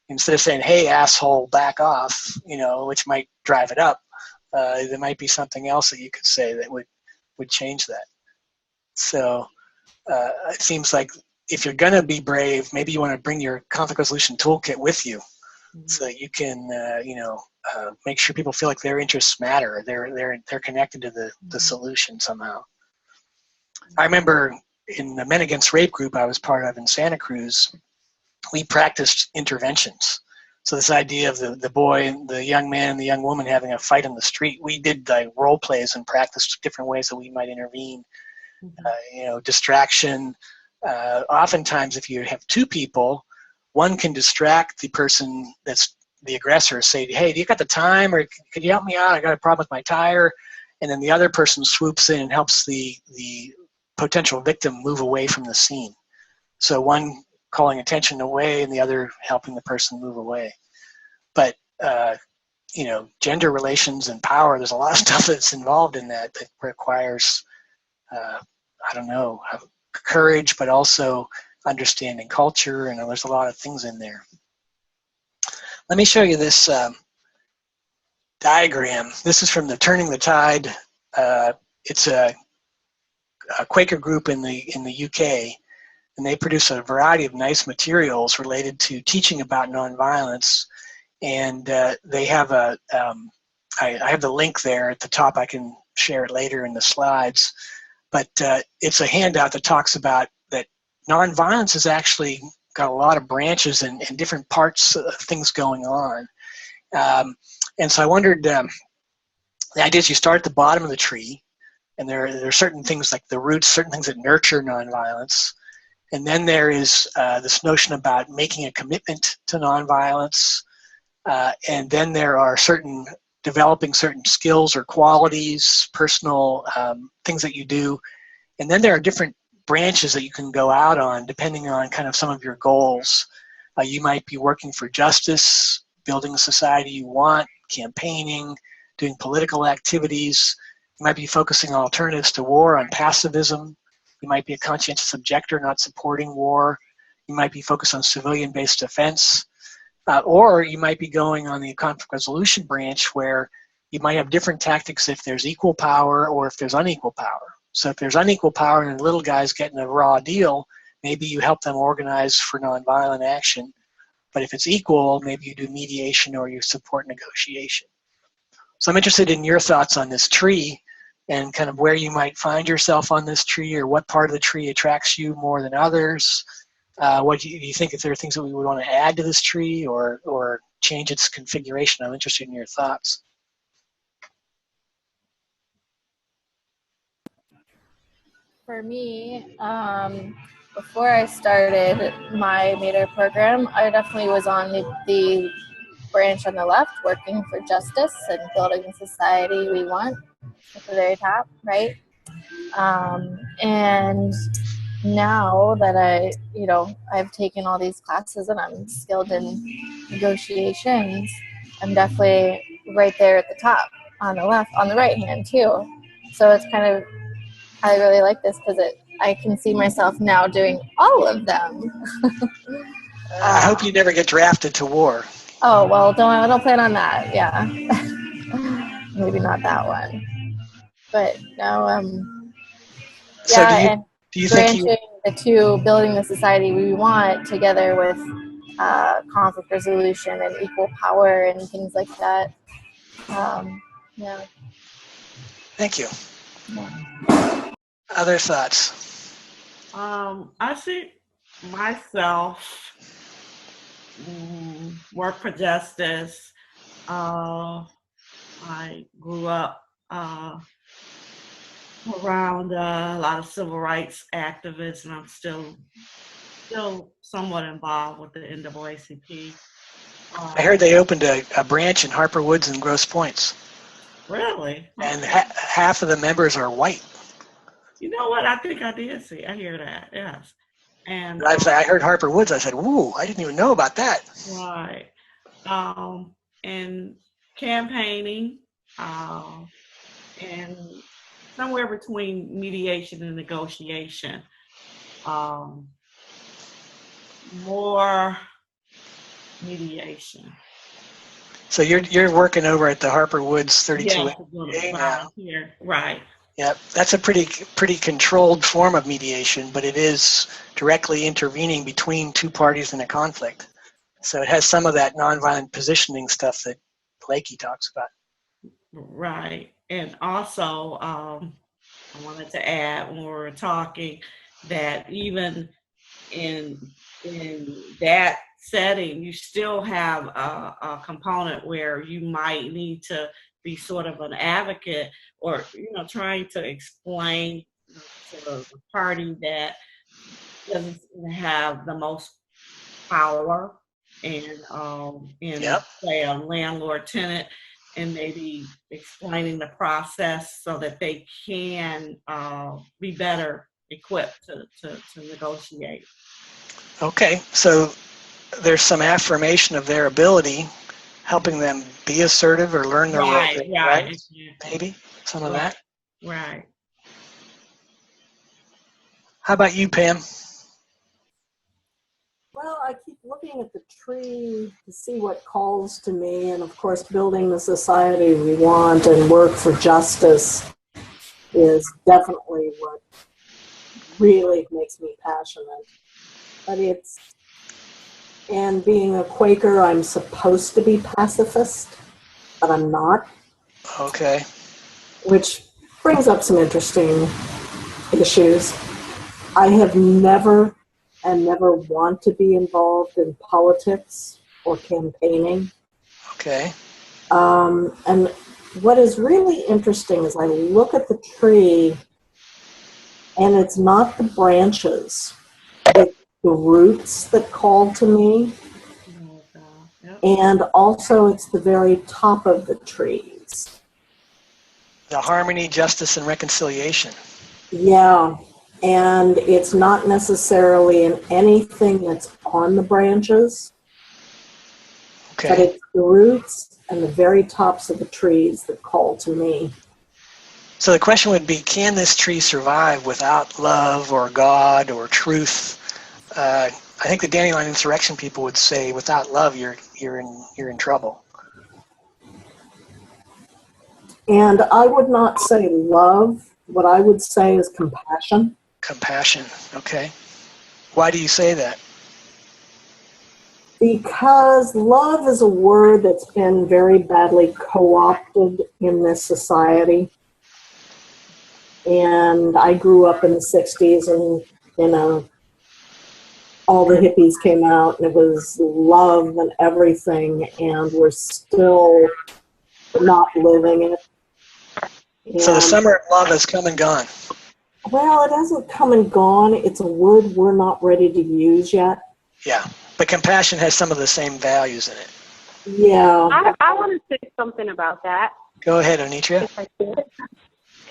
Instead of saying, hey, asshole, back off, which might drive it up, there might be something else that you could say that would change that. So it seems like if you're going to be brave, maybe you want to bring your conflict resolution toolkit with you so that you can, make sure people feel like their interests matter. They're connected to the solution somehow. I remember in the Men Against Rape group I was part of in Santa Cruz, we practiced interventions. So this idea of the boy, the young man, and the young woman having a fight on the street, we did like role plays and practiced different ways that we might intervene. Distraction. Oftentimes, if you have two people, one can distract the person that's the aggressor, say, hey, do you got the time, or could you help me out? I got a problem with my tire. And then the other person swoops in and helps the potential victim move away from the scene. So one calling attention away and the other helping the person move away. But, gender relations and power, there's a lot of stuff that's involved in that requires, courage, but also understanding culture, and there's a lot of things in there. Let me show you this diagram. This is from the Turning the Tide. It's a Quaker group in the UK, and they produce a variety of nice materials related to teaching about nonviolence. And they have I have the link there at the top. I can share it later in the slides. But it's a handout that talks about that nonviolence has actually got a lot of branches and different parts of things going on. And so I wondered, the idea is you start at the bottom of the tree, and there are certain things like the roots, certain things that nurture nonviolence. And then there is this notion about making a commitment to nonviolence. And then there are developing certain skills or qualities, personal things that you do. And then there are different branches that you can go out on depending on kind of some of your goals. You might be working for justice, building a society you want, campaigning, doing political activities. You might be focusing on alternatives to war, on pacifism. You might be a conscientious objector, not supporting war. You might be focused on civilian-based defense. Or you might be going on the conflict resolution branch where you might have different tactics if there's equal power or if there's unequal power. So if there's unequal power and the little guy's getting a raw deal, maybe you help them organize for nonviolent action. But if it's equal, maybe you do mediation or you support negotiation. So I'm interested in your thoughts on this tree and kind of where you might find yourself on this tree, or what part of the tree attracts you more than others. What do you think, if there are things that we would want to add to this tree or change its configuration? I'm interested in your thoughts. For me, before I started my Mater program, I definitely was on the branch on the left, working for justice and building the society we want at the very top, right? And now that I've taken all these classes and I'm skilled in negotiations, I'm definitely right there at the top on the right hand too. So it's kind of, I really like this because I can see myself now doing all of them. I hope you never get drafted to war. Oh, well, I don't plan on that. Yeah. Maybe not that one. But no, So yeah, and do you think branching the two, building the society we want together with conflict resolution and equal power and things like that. Yeah. Thank you. Yeah. Other thoughts? I see myself work for justice. I grew up around a lot of civil rights activists, and I'm still somewhat involved with the NAACP. I heard they opened a branch in Harper Woods and Grosse Pointe. Really? And half of the members are white. You know what? I think I did see. I hear that. Yes. And I heard Harper Woods. I said, "Ooh, I didn't even know about that." right. And campaigning, and somewhere between mediation and negotiation. More mediation. So you're working over at the Harper Woods 32A now. Here, right. Yep, that's a pretty controlled form of mediation, but it is directly intervening between two parties in a conflict. So it has some of that nonviolent positioning stuff that Blakey talks about. Right. And also, I wanted to add when we were talking that even in that setting, you still have a component where you might need to be sort of an advocate, or trying to explain to the party that doesn't have the most power, and Yep. say a landlord tenant, and maybe explaining the process so that they can be better equipped to negotiate. Okay, so there's some affirmation of their ability, helping them be assertive or learn their rights. Right. Maybe some of that. Right. How about you, Pam? Well, I keep looking at the tree to see what calls to me, and of course building the society we want and work for justice is definitely what really makes me passionate. But and being a Quaker, I'm supposed to be pacifist, but I'm not. Okay. Which brings up some interesting issues. I have never and never want to be involved in politics or campaigning. Okay. And what is really interesting is I look at the tree, and it's not the branches, it's the roots that call to me. And also it's the very top of the trees. The harmony, justice, and reconciliation. Yeah. And it's not necessarily in anything that's on the branches, Okay. but it's the roots and the very tops of the trees that call to me. So the question would be, can this tree survive without love or God or truth? I think the Dandelion Insurrection people would say, without love, you're in trouble. And I would not say love. What I would say is compassion. Compassion. Okay. Why do you say that? Because love is a word that's been very badly co-opted in this society. And I grew up in the 60s, and all the hippies came out, and it was love and everything, and we're still not living it. And, so the summer of love has come and gone. Well, it hasn't come and gone. It's a word we're not ready to use yet. Yeah, but compassion has some of the same values in it. Yeah. I want to say something about that. Go ahead, Anitra. If I could.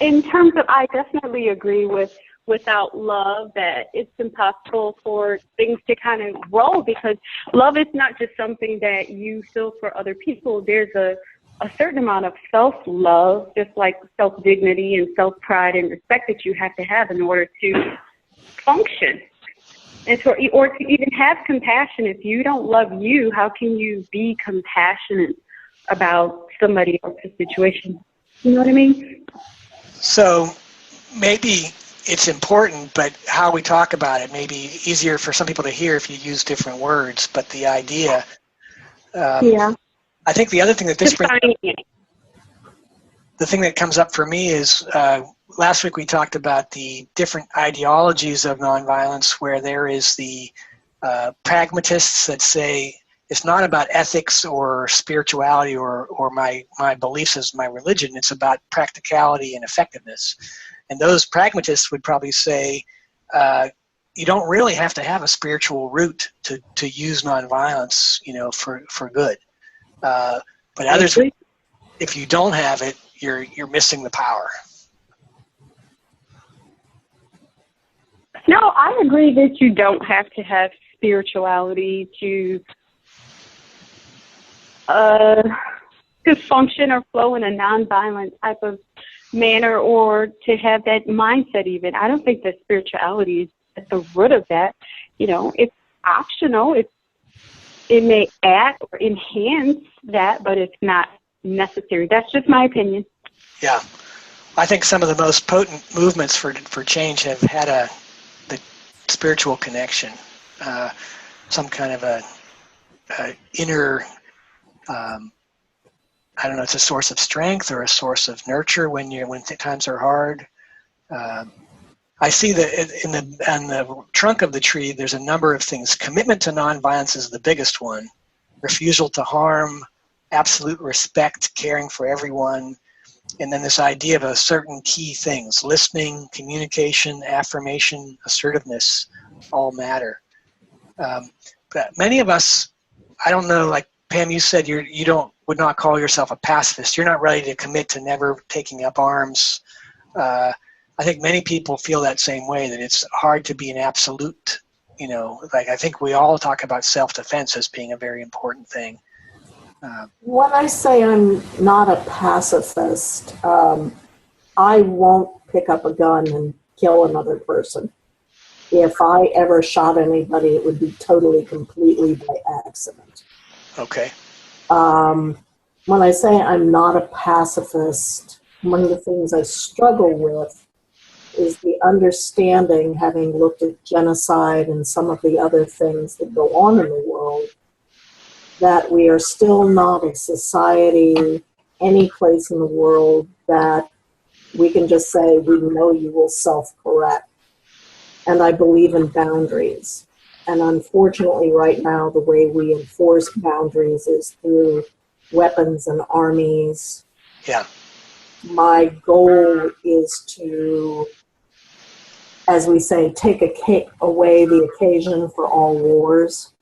In terms of, I definitely agree with without love that it's impossible for things to kind of grow, because love is not just something that you feel for other people. There's a certain amount of self-love, just like self-dignity and self-pride and respect that you have to have in order to function. And so, or to even have compassion. If you don't love you, how can you be compassionate about somebody else's situation? You know what I mean? So maybe it's important, but how we talk about it may be easier for some people to hear if you use different words. But the idea, Yeah. I think the other thing that this brings, Defining it. the thing that comes up for me is last week we talked about the different ideologies of nonviolence, where there is the pragmatists that say it's not about ethics or spirituality or my beliefs as my religion. It's about practicality and effectiveness. And those pragmatists would probably say you don't really have to have a spiritual root to use nonviolence, for good. But others, if you don't have it, you're missing the power. No, I agree that you don't have to have spirituality to function or flow in a nonviolent type of manner, or to have that mindset even. I don't think that spirituality is at the root of that. It's optional. It may add or enhance that, but it's not necessary. That's just my opinion. Yeah. I think some of the most potent movements for change have had the spiritual connection, some kind of a inner, I don't know, it's a source of strength or a source of nurture when times are hard. I see that on the trunk of the tree, there's a number of things. Commitment to nonviolence is the biggest one. Refusal to harm, absolute respect, caring for everyone, and then this idea of a certain key things: listening, communication, affirmation, assertiveness, all matter. But many of us, I don't know, like Pam, you said you would not call yourself a pacifist. You're not ready to commit to never taking up arms. I think many people feel that same way, that it's hard to be an absolute, like I think we all talk about self-defense as being a very important thing. When I say I'm not a pacifist, I won't pick up a gun and kill another person. If I ever shot anybody, it would be totally, completely by accident. Okay. When I say I'm not a pacifist, one of the things I struggle with is the understanding, having looked at genocide and some of the other things that go on in the world, that we are still not a society, any place in the world, that we can just say, we know you will self-correct. And I believe in boundaries. And unfortunately, right now, the way we enforce boundaries is through weapons and armies. Yeah. My goal is to, as we say, take away the occasion for all wars.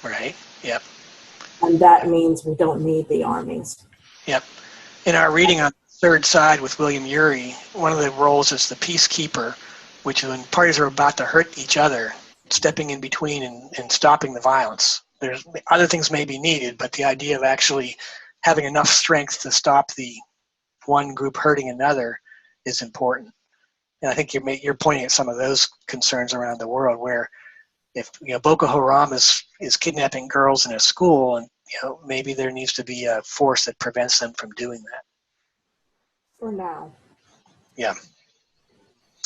Right. Yep. And that means we don't need the armies. Yep. In our reading on the third side with William Ury, one of the roles is the peacekeeper, which when parties are about to hurt each other, stepping in between and stopping the violence. There's other things may be needed, but the idea of actually having enough strength to stop the one group hurting another is important. And I think you're pointing at some of those concerns around the world, where if Boko Haram is kidnapping girls in a school, and maybe there needs to be a force that prevents them from doing that. For now. Yeah.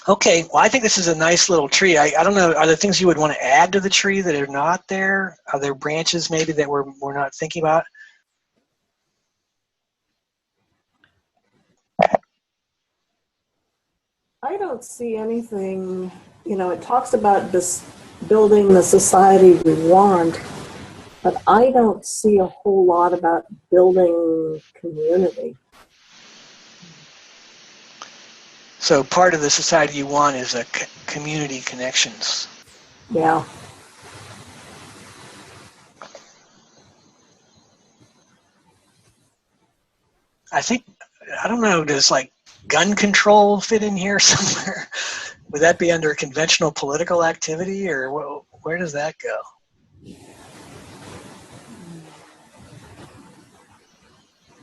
Okay. Well, I think this is a nice little tree. I don't know. Are there things you would want to add to the tree that are not there? Are there branches maybe that we're not thinking about? I don't see anything, it talks about this building the society we want, but I don't see a whole lot about building community. So part of the society you want is a community connections. Yeah. I think, I don't know, does like gun control fit in here somewhere? Would that be under conventional political activity, or where does that go?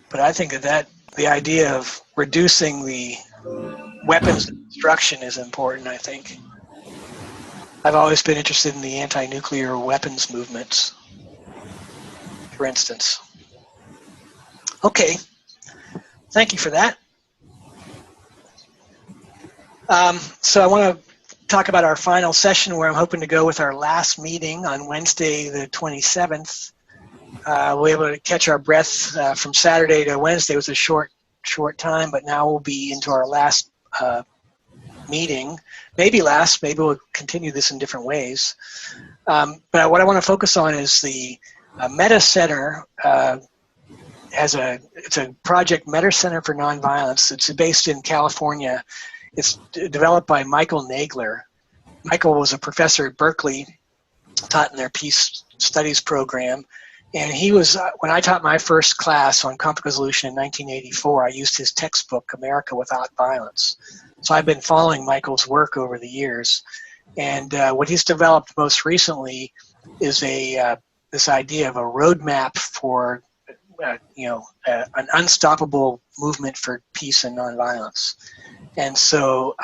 But I think that the idea of reducing the weapons of destruction is important, I think. I've always been interested in the anti-nuclear weapons movements, for instance. Okay, thank you for that. So I want to talk about our final session, where I'm hoping to go with our last meeting on Wednesday the 27th. We'll be able to catch our breath from Saturday to Wednesday. It was a short time, but now we'll be into our last meeting. Maybe last, maybe we'll continue this in different ways. But what I want to focus on is the Meta Center. It's a project, Meta Center for Nonviolence. It's based in California. It's developed by Michael Nagler. Michael was a professor at Berkeley, taught in their Peace Studies program. And he was, when I taught my first class on conflict resolution in 1984, I used his textbook, America Without Violence. So I've been following Michael's work over the years. And what he's developed most recently is this idea of a roadmap for an unstoppable movement for peace and nonviolence. And so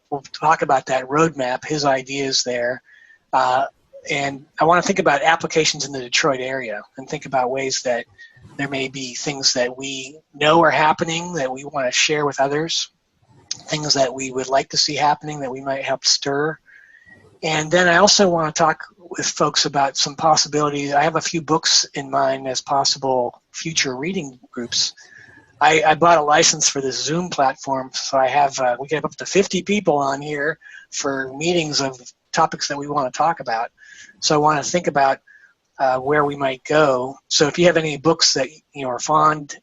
we'll talk about that roadmap, his ideas there. And I want to think about applications in the Detroit area and think about ways that there may be things that we know are happening that we want to share with others, things that we would like to see happening that we might help stir. And then I also want to talk with folks about some possibilities. I have a few books in mind as possible future reading groups. I bought a license for this Zoom platform, so I have we can have up to 50 people on here for meetings of topics that we want to talk about. So I want to think about where we might go. So if you have any books that you're fond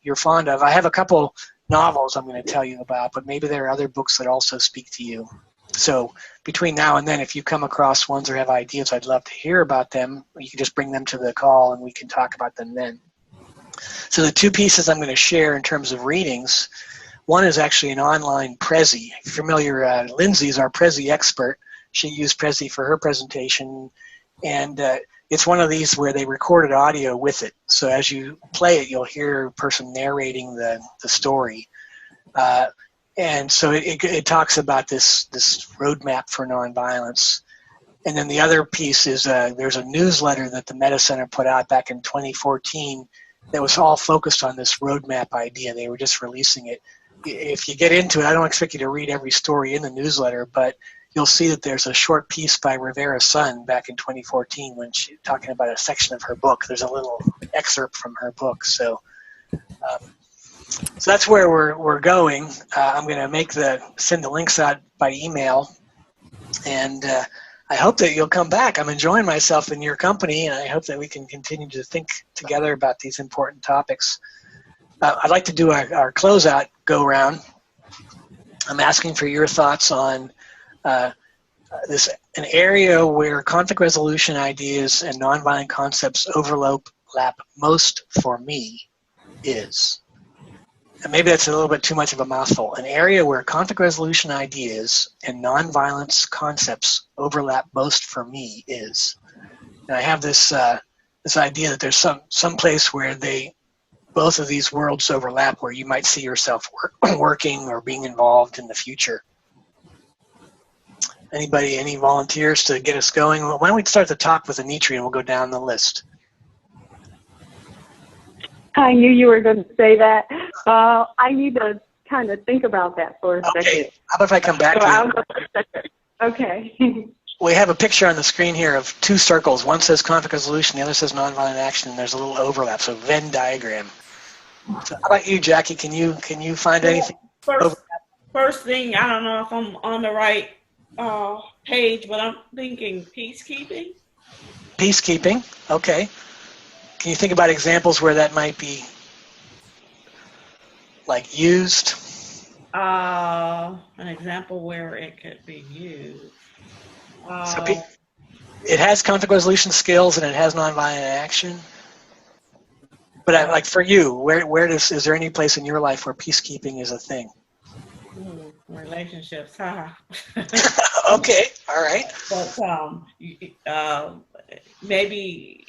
of, I have a couple novels I'm going to tell you about, but maybe there are other books that also speak to you. So between now and then, if you come across ones or have ideas, I'd love to hear about them. You can just bring them to the call and we can talk about them then. So the two pieces I'm going to share in terms of readings, one is actually an online Prezi. If you're familiar, Lindsay's our Prezi expert. She used Prezi for her presentation, and it's one of these where they recorded audio with it. So as you play it, you'll hear a person narrating the story. And so it talks about this roadmap for nonviolence. And then the other piece is there's a newsletter that the Meta Center put out back in 2014 that was all focused on this roadmap idea. They were just releasing it. If you get into it, I don't expect you to read every story in the newsletter, but you'll see that there's a short piece by Rivera Sun back in 2014 when she's talking about a section of her book. There's a little excerpt from her book. So that's where we're going. I'm going to send the links out by email, and I hope that you'll come back. I'm enjoying myself in your company, and I hope that we can continue to think together about these important topics. I'd like to do our closeout go-round. I'm asking for your thoughts on an area where conflict resolution ideas and nonviolent concepts overlap most for me is. And maybe that's a little bit too much of a mouthful. An area where conflict resolution ideas and nonviolence concepts overlap most for me is. And I have this idea that there's some place where both of these worlds overlap, where you might see yourself working or being involved in the future. Any volunteers to get us going? Well, why don't we start at the top with Anitri and we'll go down the list. I knew you were going to say that. I need to kind of think about that for a second. Okay, how about if I come back to you? Okay. We have a picture on the screen here of two circles. One says conflict resolution, the other says nonviolent action, and there's a little overlap, so Venn diagram. So how about you, Jackie? Can you find anything? First thing, I don't know if I'm on the right page, but I'm thinking peacekeeping. Peacekeeping, okay. Can you think about examples where that might be used? An example where it could be used. So it has conflict resolution skills and it has nonviolent action. But for you, is there any place in your life where peacekeeping is a thing? Relationships, huh? Okay, all right. But maybe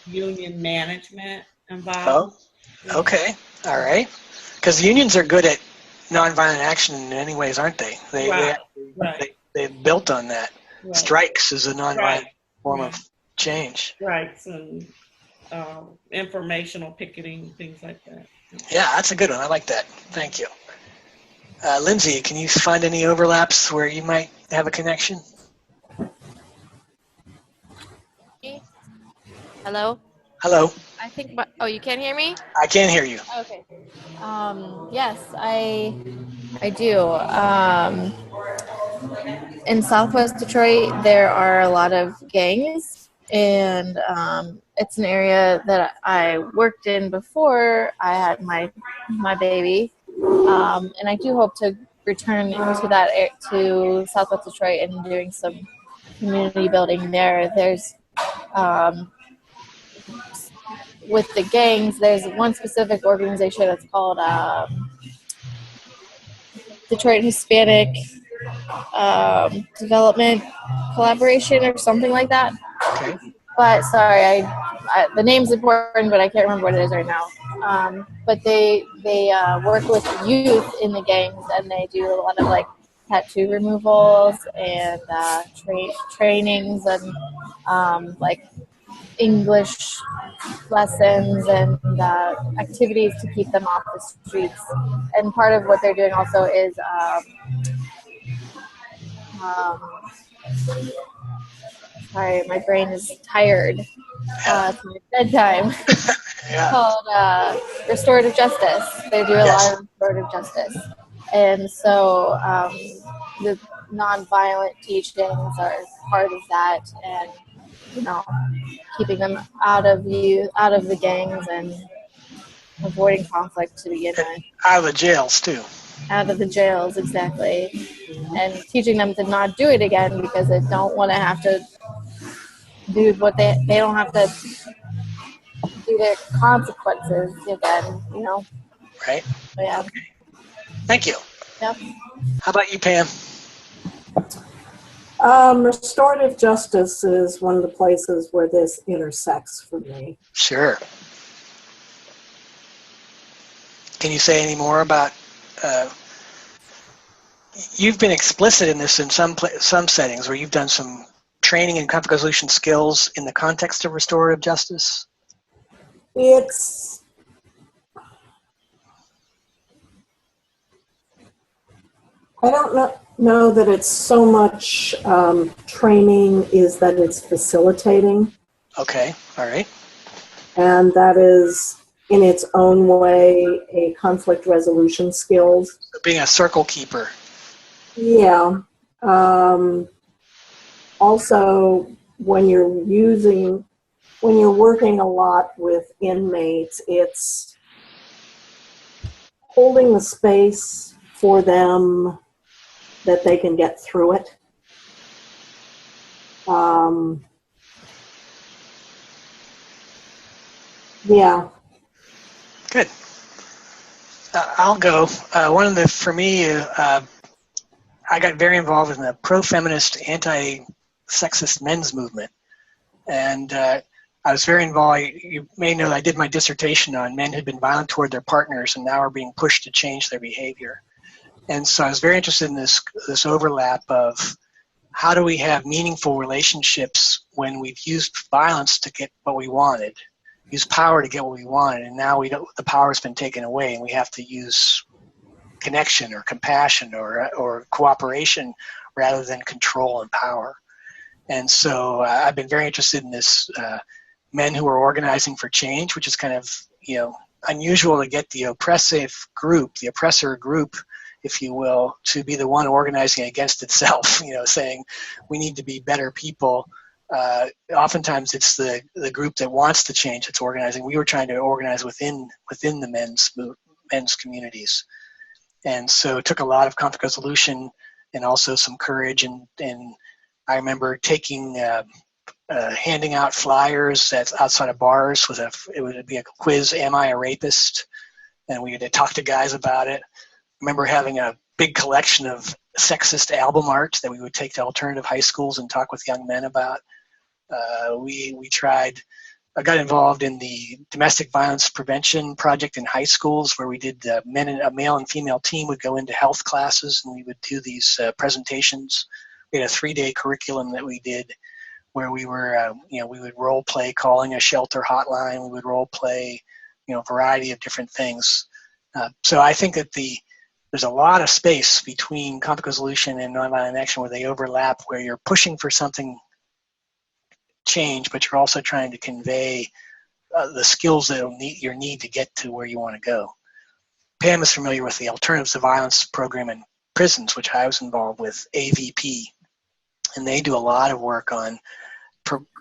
union management Oh, involved. Yeah. okay, all right. Because unions are good at nonviolent action in many ways, aren't they? Right, right, They've built on that. right, Strikes is a nonviolent right, form of right, change. right. Some informational picketing, things like that. Yeah, that's a good one. I like that. Thank you. Lindsay, can you find any overlaps where you might have a connection? Hello? Hello, I think oh, you can't hear me? I can't hear you. Okay. Yes, I do. In Southwest Detroit, there are a lot of gangs, and it's an area that I worked in before I had my baby, and I do hope to return to Southwest Detroit and doing some community building there. There's with the gangs, there's one specific organization that's called Detroit Hispanic Development Collaboration or something like that. Okay. But sorry, the name's important, but I can't remember what it is right now. But they work with youth in the gangs, and they do a lot of like tattoo removals and trainings and like English lessons and activities to keep them off the streets. And part of what they're doing also is sorry, my brain is tired. It's my bedtime. Yeah. Called restorative justice. They do a lot of restorative justice. And so the nonviolent teachings are part of that, and keeping them out of the gangs and avoiding conflict to begin with. Out of the jails too. Out of the jails, exactly. And teaching them to not do it again because they don't want to have to do what they don't have to do their consequences again, Right. But yeah. Okay. Thank you. Yep. How about you, Pam? Restorative justice is one of the places where this intersects for me. Sure. Can you say any more about? You've been explicit in this in some settings where you've done some training in conflict resolution skills in the context of restorative justice. I don't know that it's so much training is that it's facilitating. Okay, all right. And that is, in its own way, a conflict resolution skills. So being a circle keeper. Yeah. Also, when you're working a lot with inmates, it's holding the space for them that they can get through it. Yeah. Good. I'll go. For me, I got very involved in the pro-feminist, anti-sexist men's movement. And I was very involved. You may know I did my dissertation on men who'd been violent toward their partners and now are being pushed to change their behavior. And so I was very interested in this overlap of how do we have meaningful relationships when we've used violence to get what we wanted, use power to get what we wanted, and now the power's been taken away, and we have to use connection or compassion or cooperation rather than control and power. And so I've been very interested in this men who are organizing for change, which is kind of unusual to get the oppressor group, if you will, to be the one organizing against itself, saying we need to be better people. Oftentimes it's the group that wants to change that's organizing. We were trying to organize within the men's communities. And so it took a lot of conflict resolution and also some courage. And I remember handing out flyers that's outside of bars. It would be a quiz, am I a rapist? And we had to talk to guys about it. I remember having a big collection of sexist album art that we would take to alternative high schools and talk with young men about. I got involved in the domestic violence prevention project in high schools, where we did a male and female team would go into health classes, and we would do these presentations. We had a 3-day curriculum that we did, where we were, we would role play calling a shelter hotline. We would role play, a variety of different things. So I think that there's a lot of space between conflict resolution and nonviolent action where they overlap, where you're pushing for something change, but you're also trying to convey the skills that you need to get to where you want to go. Pam is familiar with the Alternatives to Violence program in prisons, which I was involved with, AVP, and they do a lot of work on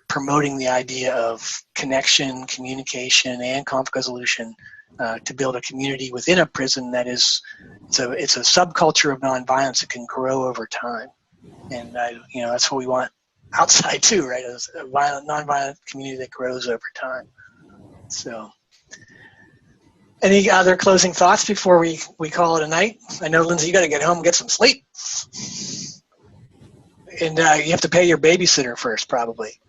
promoting the idea of connection, communication, and conflict resolution to build a community within a prison that is, it's a subculture of nonviolence that can grow over time, and that's what we want outside too, right? As a nonviolent community that grows over time. So, any other closing thoughts before we call it a night? I know, Lindsay, you got to get home and get some sleep, and you have to pay your babysitter first, probably.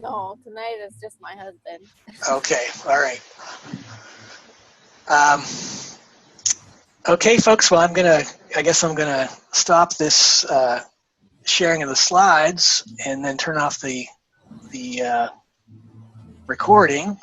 No, tonight is just my husband. Okay, all right. Okay, folks. Well, I guess I'm gonna stop this sharing of the slides and then turn off the recording.